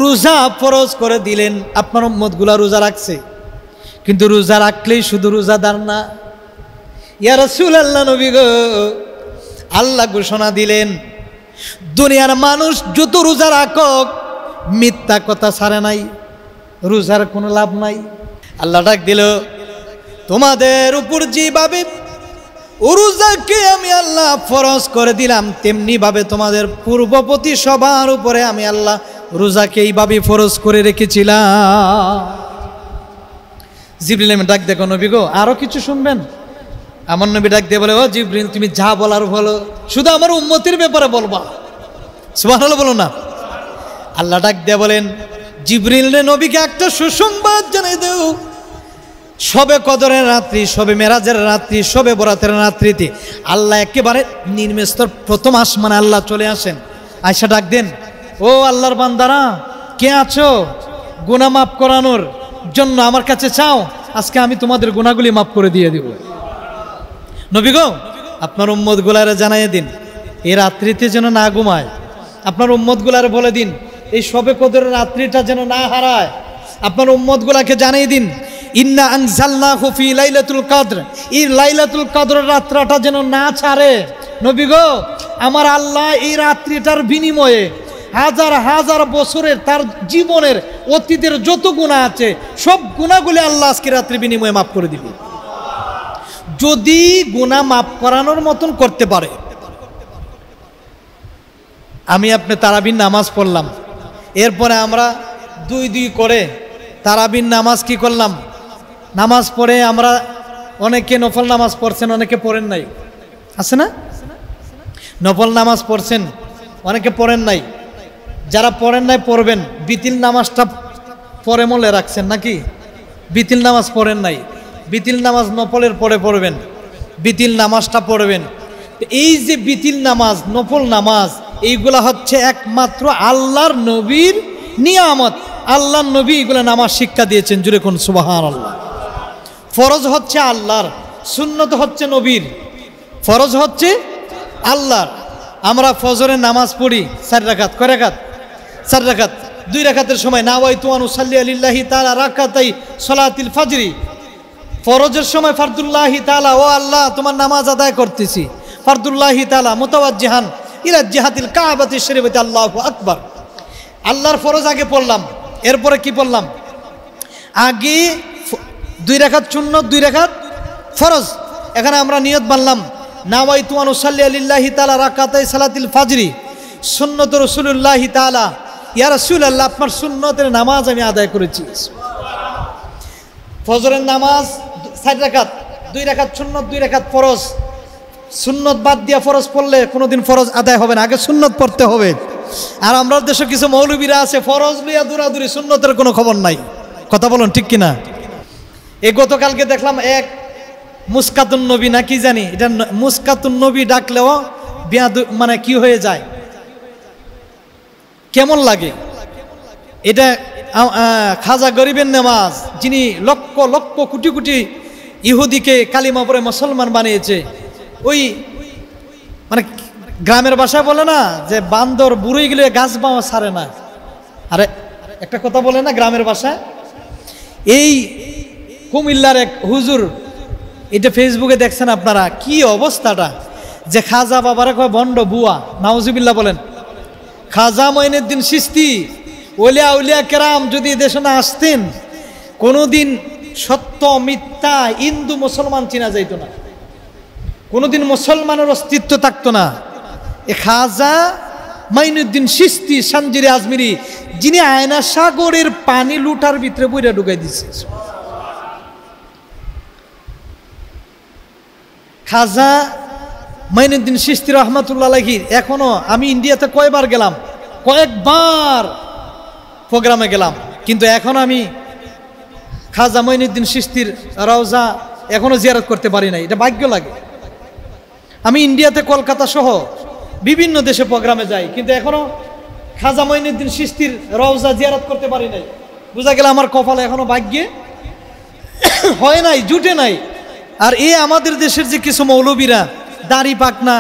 রোজা ফরজ করে দিলেন, আপনার উম্মতগুলো রোজা রাখছে, কিন্তু রোজা রাখলেই শুধু রোজাদার না। ইয়া রাসূলুল্লাহ নবী গো, আল্লাহ ঘোষণা দিলেন দুনিয়ার মানুষ যত রোজা রাখক মিথ্যা কথা ছাড়ে নাই, রোজার কোনো লাভ নাই। আল্লাহ ডাক দিল তোমাদের উপর যেভাবে রোজাকে আমি আল্লাহ ফরজ করে দিলাম, তেমনি ভাবে তোমাদের পূর্ববর্তী সবার উপরে আমি আল্লাহ রোজাকে এইভাবে ফরজ করে রেখেছিলাম। জিবরিল ডাক দেখো নবী গো আরো কিছু শুনবেন? আমার নবী ডাক দিয়ে বলে, ও জিবরিল তুমি যা বলার বলো, শুধু আমার উম্মতের ব্যাপারে বলবা। সুবহানাল্লাহ বলো না। আল্লাহ ডাক দিয়ে বলেন, জিবরিল রে নবীকে একটা সুসংবাদ জানাই দাও, শবে কদরের রাত্রি, শবে মেরাজের রাত্রি, শবে বরাতের রাত্রিতে আল্লাহ একেবারে নিম্নস্তর প্রথম আসমানে আল্লাহ চলে আসেন, আয়সা ডাক দেন, ও আল্লাহর বান্দারা কে আছো? গুনাহ মাফ করানোর জন্য আমার কাছে চাও, আজকে আমি তোমাদের গুনাহগুলি মাফ করে দিয়ে দিব। নবী গো আপনার উম্মত গুলারে জানাইয়ে দিন এই রাত্রিতে যেন না ঘুমায়, আপনার উম্মত গুলারে বলে দিন এই শবে কদরের রাত্রিটা যেন না হারায়। আপনার উম্মত গুলাকে জানিয়ে দিন ইন্না আনজালনাহু ফি লাইলাতুল কদর, এই লাইলাতুল কদরের রাতটা যেন না ছাড়ে। নবী গো আমার আল্লাহ এই রাত্রিটার বিনিময়ে হাজার হাজার বছরের তার জীবনের অতীতের যত গুনাহ আছে সব গুনাহগুলি আল্লাহ আজকে রাত্রি বিনিময়ে মাফ করে দিবে, যদি গুনাহ মাফ করানোর মতন করতে পারে। আমি আপনি তারাবির নামাজ পড়লাম, এরপরে আমরা দুই দুই করে তারাবির নামাজ কি করলাম, নামাজ পড়ে আমরা অনেকে নফল নামাজ পড়ছেন, অনেকে পড়েন নাই, আছে না? নফল নামাজ পড়ছেন, অনেকে পড়েন নাই। যারা পড়েন নাই পড়বেন, বিতিল নামাজটা পরে মলে রাখছেন নাকি? বিতিল নামাজ পড়েন নাই, বিতিল নামাজ নফলের পরে পড়বেন, বিতিল নামাজটা পড়বেন। এই যে বিতিল নামাজ, নফল নামাজ, এইগুলা হচ্ছে একমাত্র আল্লাহর নবীর নিয়ামত। আল্লাহর নবী এগুলো নামাজ শিক্ষা দিয়েছেন, জুড়ে কোন সুবহানাল্লাহ। ফরজ হচ্ছে আল্লাহর, সুন্নত হচ্ছে নবীর, ফরজ হচ্ছে আল্লাহর। আমরা ফজরের নামাজ পড়ি 4 রাকাত, কয় রাকাত? 4 রাকাত। 2 রাকাতের সময় নাওয়াইতু আন উসাল্লি লিল্লাহি তাআলা রাকাতাই সালাতিল ফজরি, ফরজের সময় ফারদুল্লাহি তাআলা, ও আল্লাহ তোমার নামাজ আদায় করতেছি, ফারদুল্লাহি তাআলা মুতাওয়াজ্জিহান ইলা জিহাতিল কাবাতি শরীফাতি আল্লাহু আকবার। আল্লাহর ফরজ আগে পড়লাম, এরপরে কি পড়লাম? আগে 2 রাকাত সুন্নাত 2 রাকাত ফরজ। এখানে আমরা নিয়ত বানলাম নাওয়াইতু আন উসাল্লি লিল্লাহি তাআলা রাকাতাই সালাতিল ফাজরি সুন্নাত রাসূলুল্লাহি তাআলা। ইয়া রাসূলুল্লাহ, আপনার সুন্নতের নামাজ আমি আদায় করেছি। ফজরের নামাজ 4 রাকাত, 2 রাকাত সুন্নাত 2 রাকাত ফরজ। সুন্নত বাদ দিয়া ফরজ পড়লে কোনোদিন ফরজ আদায় হবে না, আগে সুন্নত পড়তে হবে। আর আমরা দেশে কিছু মৌলবীরা আছে ফরজ লইয়া দৌড়াদৌড়ি, সুন্নতের কোনো খবর নাই। কথা বলুন ঠিক কিনা? এই গতকালকে দেখলাম এক মুসকাতুন নবী না কি জানি, এটা মুসকাতুন নবী ডাকলেও বিয়া মানে কি হয়ে যায়, কেমন লাগে এটা। খাজা গরিবের নামাজ, যিনি লক্ষ লক্ষ কোটি কোটি ইহুদিকে কালিমা পড়ে মুসলমান বানিয়েছে। ওই মানে গ্রামের ভাষায় বলে না যে বান্দর বুড়ি গেলে গাছ বাওয়া ছাড়ে না, আরে একটা কথা বলে না গ্রামের ভাষায়। এই কুমিল্লার এক হুজুর, এটা ফেসবুকে দেখছেন আপনারা, কি অবস্থাটা, যে খাজা বাবারা কয় ভণ্ড বুয়া, নাউজুবিল্লাহ বলেন। খাজা মঈনুদ্দিন চিশতি ওলিয়া উলিয়া কেরাম যদি দেশে না আসতেন, কোনোদিন সত্য মিথ্যা হিন্দু মুসলমান চিনা যাইত না, কোনোদিন মুসলমানের অস্তিত্ব থাকতো না। এ খাজা মঈনুদ্দিন চিশতি সানজিরি আজমিরি, যিনি আয়না সাগরের পানি লুটার ভিতরে বইরা ঢুকাই দিচ্ছে। খাজা মঈনুদ্দিন চিশতি রহমাতুল্লাহ আলাইহি, এখনো আমি ইন্ডিয়াতে কয়বার গেলাম, কয়েকবার প্রোগ্রামে গেলাম, কিন্তু এখন আমি খাজা মঈনুদ্দিন চিশতির রওজা এখনো জিয়ারত করতে পারি নাই, এটা ভাগ্য লাগে। আমি ইন্ডিয়াতে কলকাতা সহ বিভিন্ন দেশে প্রোগ্রামে যাই, কিন্তু এখনো খাজা মঈনুদ্দিন চিশতির রওজা জিয়ারত করতে পারি নাই। বোঝা গেল আমার কপালে এখনো ভাগ্যে হয় নাই, জুটে নাই। আর আমাদের দেশের যে কিছু মৌলবীরা দাড়ি পাকনা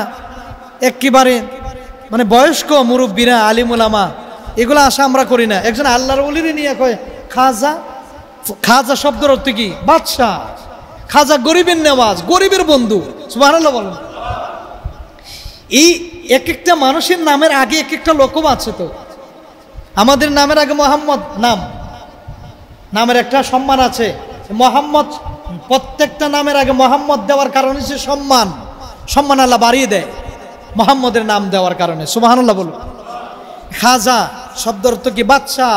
একেবারে মানে বয়স্ক মুরব্বীরা আলিম উলামা, এগুলো আশা আমরা করি না। একজন আল্লাহর ওলিরে নিয়ে কয় খাজা, খাজা শব্দের অর্থ কি? বাদশাহ। খাজা গরিবের নেওয়াজ, গরিবের বন্ধু। সুবহানাল্লাহ বলেন। এই এক একটা মানুষের নামের আগে এক একটা লকব আছে। তো আমাদের নামের আগে মোহাম্মদ নামের একটা সম্মান আছে। মোহাম্মদ, প্রত্যেকটা নামের আগে মোহাম্মদ দেওয়ার কারণে সে সম্মান আল্লাহ বাড়িয়ে দেয় মোহাম্মদের নাম দেওয়ার কারণে। সুবহানাল্লাহ বলুন। খাজা শব্দের অর্থ কি? বাদশাহ,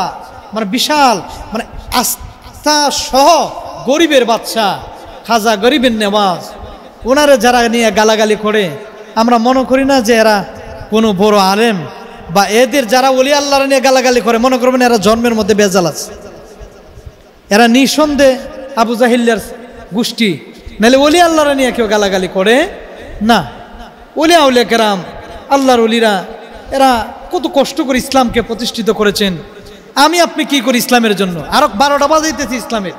মানে বিশাল, মানে আস্থা সহ গরিবের বাদশাহ, খাজা গরিবের নেওয়াজ। ওনারা যারা নিয়ে গালাগালি করে, আমরা মনে করি না যে এরা কোনো বড় আলেম, বা এদের যারা ওলি আল্লাহর নিয়ে গালাগালি করে মনে করবেন এরা জন্মের মধ্যে বেজাল আছে। এরা নিঃসন্দেহে আবু জাহিল্লার গোষ্ঠী, নাহলে ওলি আল্লাহর নিয়ে কেউ গালাগালি করে না। ওলিয়া উলিয়া কেরাম, আল্লাহর ওলিরা, এরা কত কষ্ট করে ইসলামকে প্রতিষ্ঠিত করেছেন। আমি আপনি কি করি ইসলামের জন্য? আরো 12টা বাজাইতেছি ইসলামের।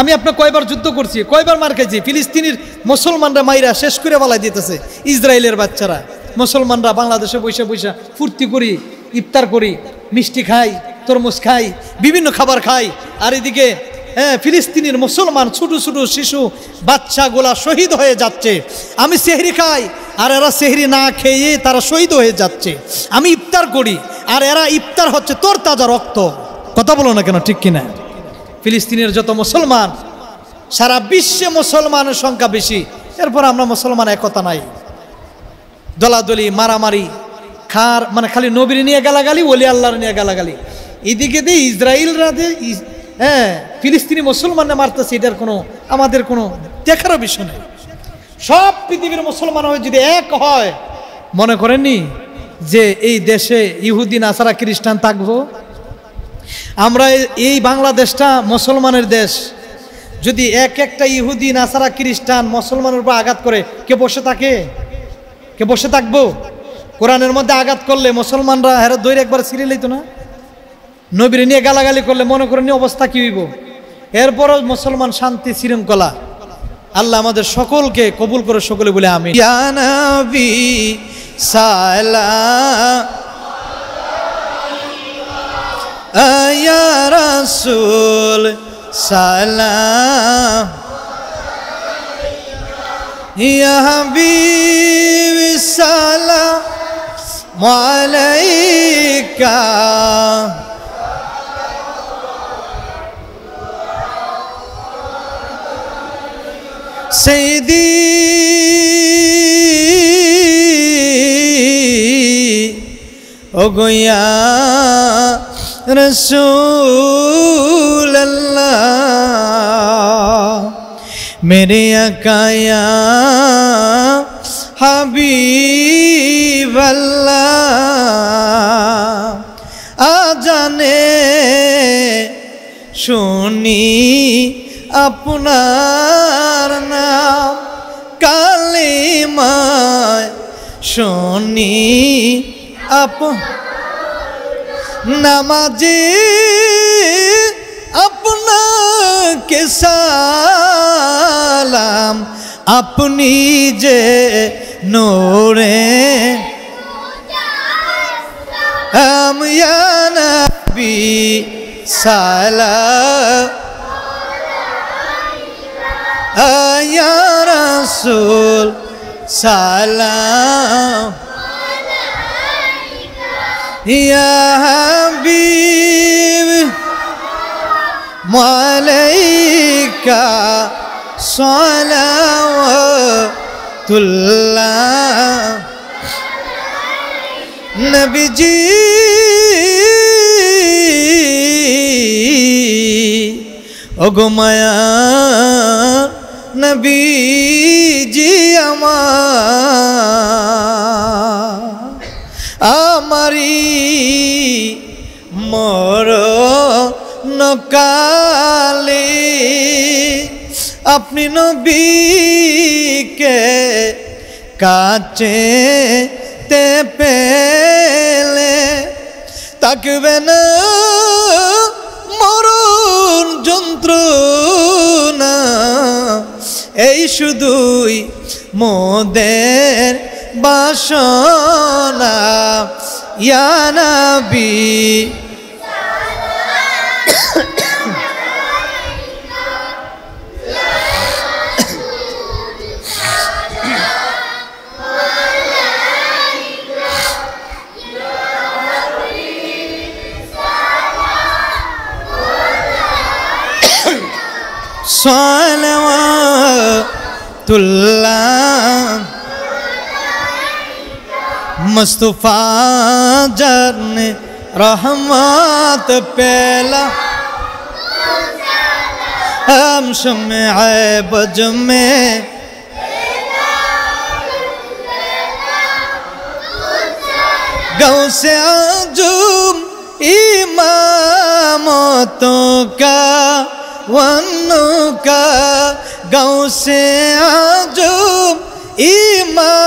আমি আপনার কয়বার যুদ্ধ করছি, কয়বার মার খাইছি। ফিলিস্তিনের মুসলমানরা মাইরা শেষ করে বলাই দিতেছে ইসরায়েলের বাচ্চারা। মুসলমানরা বাংলাদেশে বৈশা বৈশা ফুর্তি করি, ইফতার করি, মিষ্টি খাই, তরমুজ খাই, বিভিন্ন খাবার খাই। আর এদিকে ফিলিস্তিনের মুসলমান ছোট ছোট শিশু বাচ্চাগুলা শহীদ হয়ে যাচ্ছে। আমি সেহরি খাই আর এরা সেহরি না খেয়ে তারা শহীদ হয়ে যাচ্ছে। আমি ইফতার করি আর এরা ইফতার হচ্ছে তোর তাজা রক্ত। কথা বলো না কেন, ঠিক কিনা? ফিলিস্তিনের যত মুসলমান, সারা বিশ্বে মুসলমানের সংখ্যা বেশি, এরপর আমরা মুসলমান একতা নাই। দলাদলি, মারামারি, মানে খালি নবীর নিয়ে গালাগালি, ওলি আল্লাহর নিয়ে গালাগালি। এদিকে দিয়ে ইসরায়েলরা ফিলিস্তিনি মুসলমানরা মারতেছে, এটার কোনো আমাদের কোনো দেখারও বিষয় নেই। সব পৃথিবীর মুসলমান হয়ে যদি এক হয়, মনে করেননি যে এই দেশে ইহুদি নাসারা খ্রিস্টান থাকবো? আমরা এই বাংলাদেশটা মুসলমানের দেশ, যদি এক একটা ইহুদি নাসারা খ্রিস্টান মুসলমানের উপর আঘাত করে, কে বসে থাকে? কে বসে থাকবো? কোরআনের মধ্যে আঘাত করলে মুসলমানরা হেরা দৈর একবার ছিঁড়ে লইতো না? নবীর নিয়ে গালাগালি করলে মনে করেন অবস্থা কি হইব? এরপরও মুসলমান শান্তি শৃঙ্খলা। আল্লাহ আমাদের সকলকে কবুল করে, সকলে বলে আমিন। ইয়া নবী সালাম, ইয়া রাসূল সালাম, ইয়া হাবিব সালাম। আলাইকা সাইয়্যিদি ওগো ইয়া রাসূলুল্লাহ मेरे आकाया हबीब अल्लाह आ जाने सुनी अपनार नाम कालिमा सुनी अप नमाजी अपना के सालाम अपनी जे नूरे हम या नबी सलाम या रसूल सलाम या हबीब मलाइका सलावतुल्लाह नबी जी ओगो माया नबी जी आमारी मरण काले अपनी नबी के काचे ते पेले ताकबे ना मरण যন্ত্রণা এই শুধুই মোদের বাসনা ইয়া নবী सलावतुल्लाह मुस्तफा जरने रहमत पेला हम शम्ए बज में गौसे आजुम इमामतों का वन्नु का गौसे आजुम इमामतों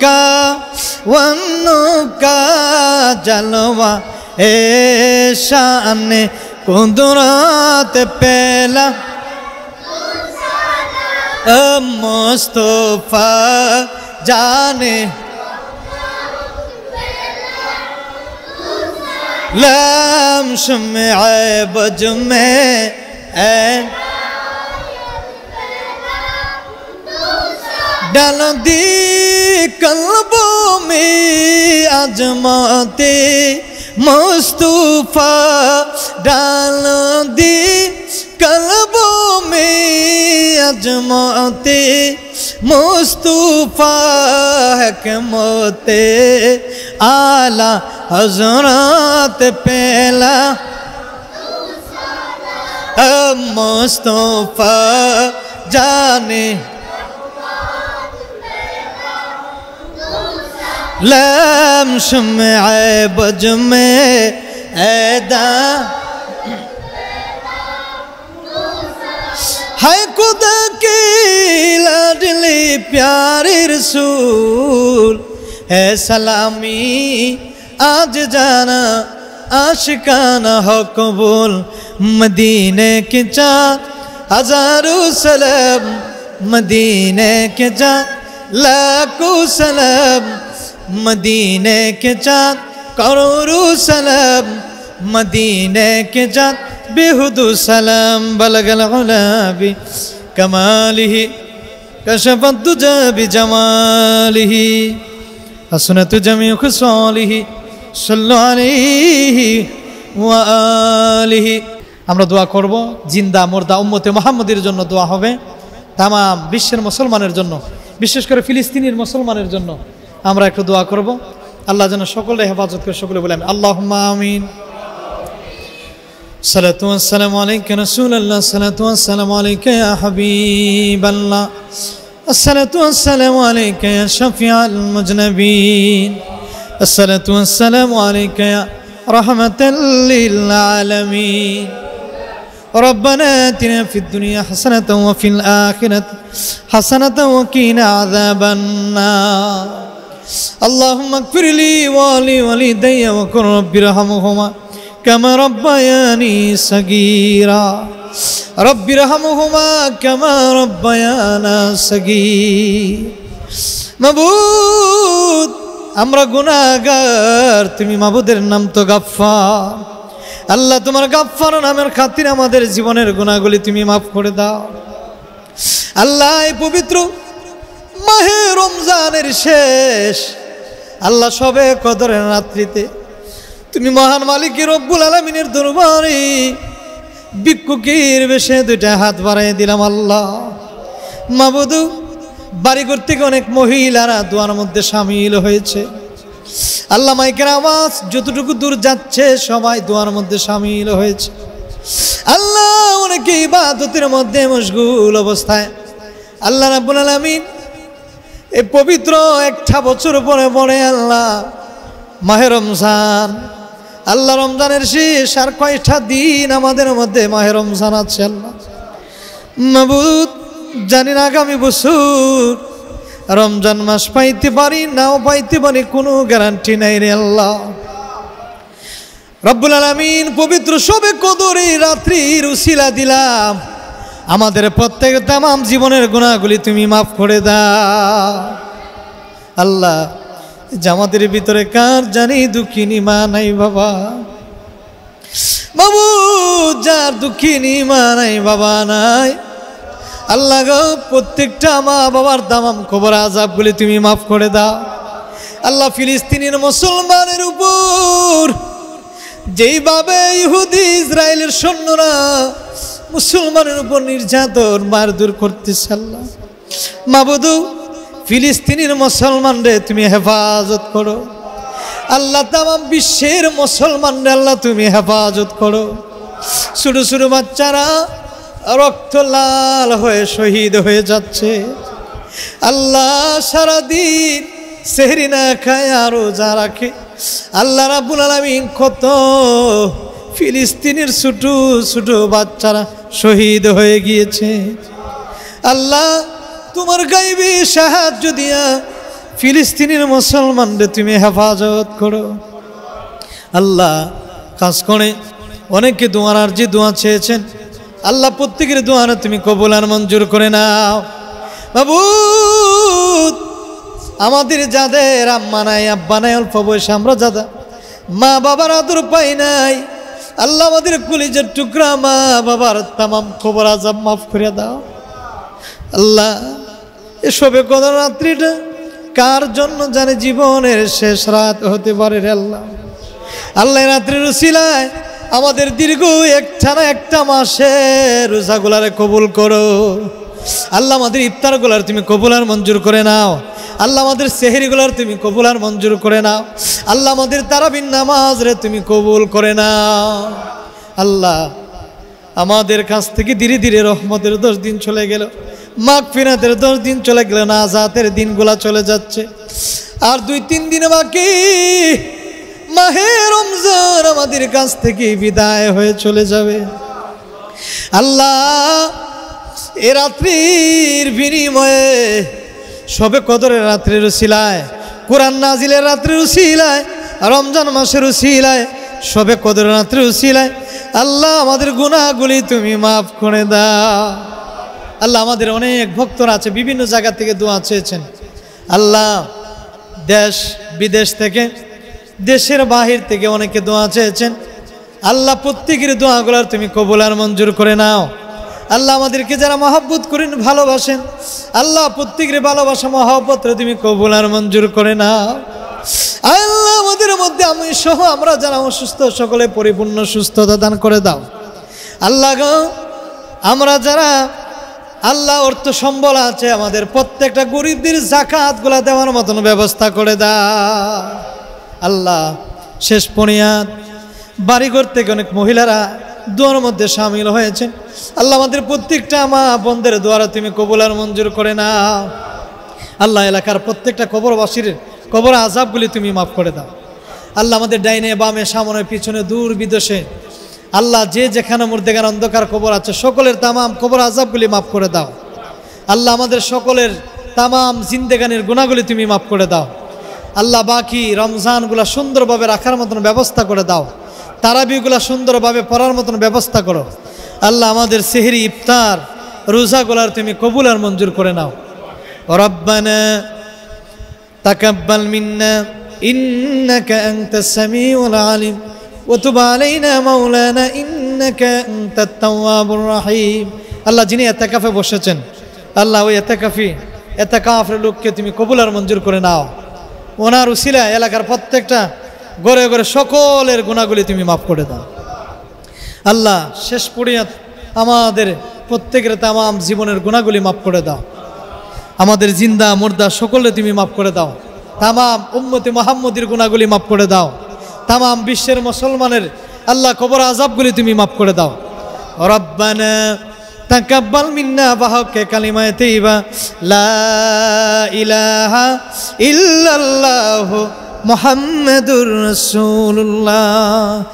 का वन्नु का जलवा ए शान कुदरत पेला मुस्तफा जाने लम शम्ए बज में डाल दी कल्बों में अजमाते मुस्तफा डाल दी कल्बों में अजमाते मुस्तफा हकमते आला हज़रत पहला मुस्तफा जाने लम शम्ए बज में ऐदा है खुदा की लाडली प्यारे रसूल है सलामी आज जाना आशिकाना हो कबूल मदीने के चाँद हजारों सलाम मदीने के चाँद लाखों सलाम मदीने के चाँद करोड़ों सलाम मदीने के चाँद बेहुदू सलाम बलगल गुलाबी कमालिही कशफत दुजा बिजमालिही হাসনাতু জামিউ খিসালিহি সাল্লু আলাইহি ওয়া আলিহি। আমরা দোয়া করব, জিন্দা মুর্দা উম্মতে মুহাম্মাদের জন্য দোয়া হবে, তাম বিশ্বের মুসলমানের জন্য, বিশেষ করে ফিলিস্তিনের মুসলমানের জন্য আমরা একটু দোয়া করব। আল্লাহ যেন সকলে হেফাজত করে, সকলে বলে আল্লাহুম্মা আমিন। সালাতু ওয়াসসালামু আলাইকা রাসূলুল্লাহ, সালাতু ওয়াসসালামু আলাইকা ইয়া হাবিবাল্লাহ, আসসালাতু ওয়াসসালামু আলাইকা ইয়া শাফিআল মুজনাবিন, আসসালাতু ওয়াসসালামু আলাইকা ইয়া রাহমাতাল লিল আলামিন। ربنا آتنا في الدنيا حسنة وفي الآخرة حسنة وقنا عذاب النار. اللهم اغفر لي ولوالدي وقل رب ارحمهما كما ربياني صغيرا. رب ارحمهما كما ربيانا صغيرا. মাবুদ, আমরা গুনাহগার, তুমি মাবুদের নাম তো গাফফার। আল্লাহ, তোমার গাফফার নামের খাতিরে আমাদের জীবনের গুনাহগুলি তুমি মাফ করে দাও। আল্লাহ, এই পবিত্র মাহে রমজানের শেষ আল্লাহ সবে কদরের রাত্রিতে তুমি মহান মালিক রব্বুল আলামিনের দরবারে ভিক্ষুকের বেশে দুইটা হাত বাড়াই দিলাম। আল্লাহ মাবুদ, বাড়িঘর থেকে অনেক মহিলারা দোয়ার মধ্যে শামিল হয়েছে। আল্লাহ, মাইকের আওয়াজ যতটুকু দূর যাচ্ছে সবাই দোয়ার মধ্যে শামিল হয়েছে। আল্লাহ, অনেকে ইবাদতের মধ্যে মশগুল অবস্থায়। আল্লাহ রাব্বুল আলামিন, এই পবিত্র একটা বছর পরে পরে আল্লাহ মাহে রমজান, আল্লাহ রমজানের শেষ আর কয়টা দিন আমাদের মধ্যে মাহে রমজান আছে। আল্লাহ মাবুদ, জানি না আগামী বছর রমজান মাস পাইতে পারি নাও পাইতে পারি, কোনো গ্যারান্টি নাই রে আল্লাহ রব্বুল আলামিন। পবিত্র শবে কদরে রাত্রির উসিলা দিলাম, আমাদের প্রত্যেকের তামাম জীবনের গুনাহগুলি তুমি মাফ করে দাও। আল্লাহ, জামাতের ভিতরে কার জানি দুঃখিনী মা নাই বাবা, বাবু যার দুঃখিনী মা নাই বাবা নাই, আল্লাহ গো, প্রত্যেকটা মা বাবার তামাম কবর আযাবগুলি তুমি মাফ করে দাও। আল্লাহ, ফিলিস্তিনের মুসলমানের উপর যেইভাবে ইহুদি ইসরায়েলের সৈন্যরা মুসলমানের উপর নির্যাতন মারধর করতেছে, আল্লাহ মাবুদ, ফিলিস্তিনের মুসলমানরে তুমি হেফাজত করো। আল্লাহ, তামাম বিশ্বের মুসলমানরে আল্লাহ তুমি হেফাজত করো। ছোট ছোট বাচ্চারা রক্ত লাল হয়ে শহীদ হয়ে যাচ্ছে। আল্লাহ, সারাদিন সেহরি না খায় আর রোজা রাখে। আল্লাহ রাব্বুল আলামিন, কত ফিলিস্তিনের ছোট ছোট বাচ্চারা শহীদ হয়ে গিয়েছে। আল্লাহ, তোমার গাইবী সাহায্য দিয়া ফিলিস্তিনের মুসলমানদের তুমি হেফাজত করো। আল্লাহ, কাজ করে অনেকে দোয়ার আর যে দোয়া চেয়েছেন, আল্লাহ প্রত্যেকের দোয়ারে তুমি কবুল আর মঞ্জুর করে নাও। মাবুদ, আমাদের যাদের আম্মা নাই আব্বা নাই, অল্প বয়সে আমরা যারা মা বাবার আদর পাই নাই, আল্লাহ আমাদের কলিজার টুকরা মা বাবার তামাম কবর আযাব মাফ করে দাও। আল্লাহ, এসবে কদর রাত্রিটা কার জন্য জানে জীবনের শেষ রাত হতে পারে রে আল্লাহ। আল্লাহ, রাত্রির উসিলায় আমাদের দীর্ঘ একটা মাসের রোজাগুলারে কবুল করো। আল্লাহ, আমাদের ইফতারগুলার তুমি কবুল আর মঞ্জুর করে নাও। আল্লাহ, আমাদের সেহরিগুলার তুমি কবুল আর মঞ্জুর করে নাও। আল্লাহ, আমাদের তারাবির নামাজ রে তুমি কবুল করে নাও। আল্লাহ, আমাদের কাছ থেকে ধীরে ধীরে রহমতের 10 দিন চলে গেল, মাগফিরাতের 10 দিন চলে গেল, নাজাতের দিনগুলা চলে যাচ্ছে। আর 2-3 দিন বাকি, মাহে রমজান আমাদের কাছ থেকে বিদায় হয়ে চলে যাবে। আল্লাহ, এ রাত্রির বিনিময়ে শবে কদরের রাত্রির উসিলায়, কোরআন নাজিলের রাত্রির উসিলায়, রমজান মাসের উসিলায়, শবে কদরের রাত্রির উসিলায় আল্লাহ আমাদের গুনাহগুলি তুমি মাফ করে দাও। আল্লাহ, আমাদের অনেক ভক্তরা আছে বিভিন্ন জায়গা থেকে দোয়া চেয়েছেন। আল্লাহ, দেশ বিদেশ থেকে, দেশের বাহির থেকে অনেকে দোয়া চেয়েছেন। আল্লাহ, প্রত্যেকের দোয়াগুলোর তুমি কবুল আর মঞ্জুর করে নাও। আল্লাহ, আমাদেরকে যারা মহব্বত করেন ভালোবাসেন, আল্লাহ প্রত্যেকের ভালোবাসা মহব্বত তুমি কবুল আর মঞ্জুর করে নাও। আল্লাহ আমাদের মধ্যে আমি সহ আমরা যারা অসুস্থ সকলে পরিপূর্ণ সুস্থতা দান করে দাও। আল্লাহ গো আমরা যারা আল্লাহ অর্থ সম্বল আছে আমাদের প্রত্যেকটা গরিবদের যাকাতগুলা দেওয়ার মতন ব্যবস্থা করে দাও। আল্লাহ শেষ পনিয়াত বাড়িঘর থেকে অনেক মহিলারা দোয়ার মধ্যে সামিল হয়েছে। আল্লাহ আমাদের প্রত্যেকটা মা বোনদের দোয়ারা তুমি কবুল আর মঞ্জুর করে নাও। আল্লাহ এলাকার প্রত্যেকটা কবরবাসীর কবর আযাবগুলি তুমি মাফ করে দাও। আল্লাহ আমাদের ডাইনে বামে সামনে পিছনে দূর বিদেশে আল্লাহ যে যেখানে মুর্দেগার অন্ধকার কবর আছে সকলের তামাম কবর আযাবগুলি মাফ করে দাও। আল্লাহ আমাদের সকলের তামাম জিন্দেগানির গুনাহগুলি তুমি মাফ করে দাও। আল্লাহ বাকি রমজানগুলা সুন্দরভাবে রাখার মতন ব্যবস্থা করে দাও। তারাবিগুলা সুন্দরভাবে পড়ার মতন ব্যবস্থা করো। আল্লাহ আমাদের সেহরি ইফতার রোজাগুলার তুমি কবুল আর মঞ্জুর করে নাও। রব্বানা তাকাব্বাল মিন্না ইন্নাকা আনতাস সামিউল আলিম ওয়া তুব আলাইনা মাওলানা ইন্নাকা আনতাত তাওয়াবুর রহিম। আল্লাহ যিনি ইতিকাফে বসেছেন আল্লাহ ওই ইতিকাফের লোককে তুমি কবুল আর মঞ্জুর করে নাও। ওনার উসিলা এলাকার প্রত্যেকটা ঘরে ঘরে সকলের গুনাহগুলি তুমি মাফ করে দাও। আল্লাহ শেষ পরিয়াত আমাদের প্রত্যেকের তামাম জীবনের গুনাহগুলি মাফ করে দাও। আমাদের জিন্দা মুর্দা সকলে তুমি মাফ করে দাও। তামাম উম্মতে মুহাম্মদীর গুনাহগুলি মাফ করে দাও। তামাম বিশ্বের মুসলমানের আল্লাহ কবর আযাবগুলি তুমি মাফ করে দাও। রব্বানা তাকাব্বাল মিন্না বাহকে কালিমায়ে তাইয়্যিবা লা ইলাহা ইল্লাল্লাহু মুহাম্মাদুর রাসূলুল্লাহ।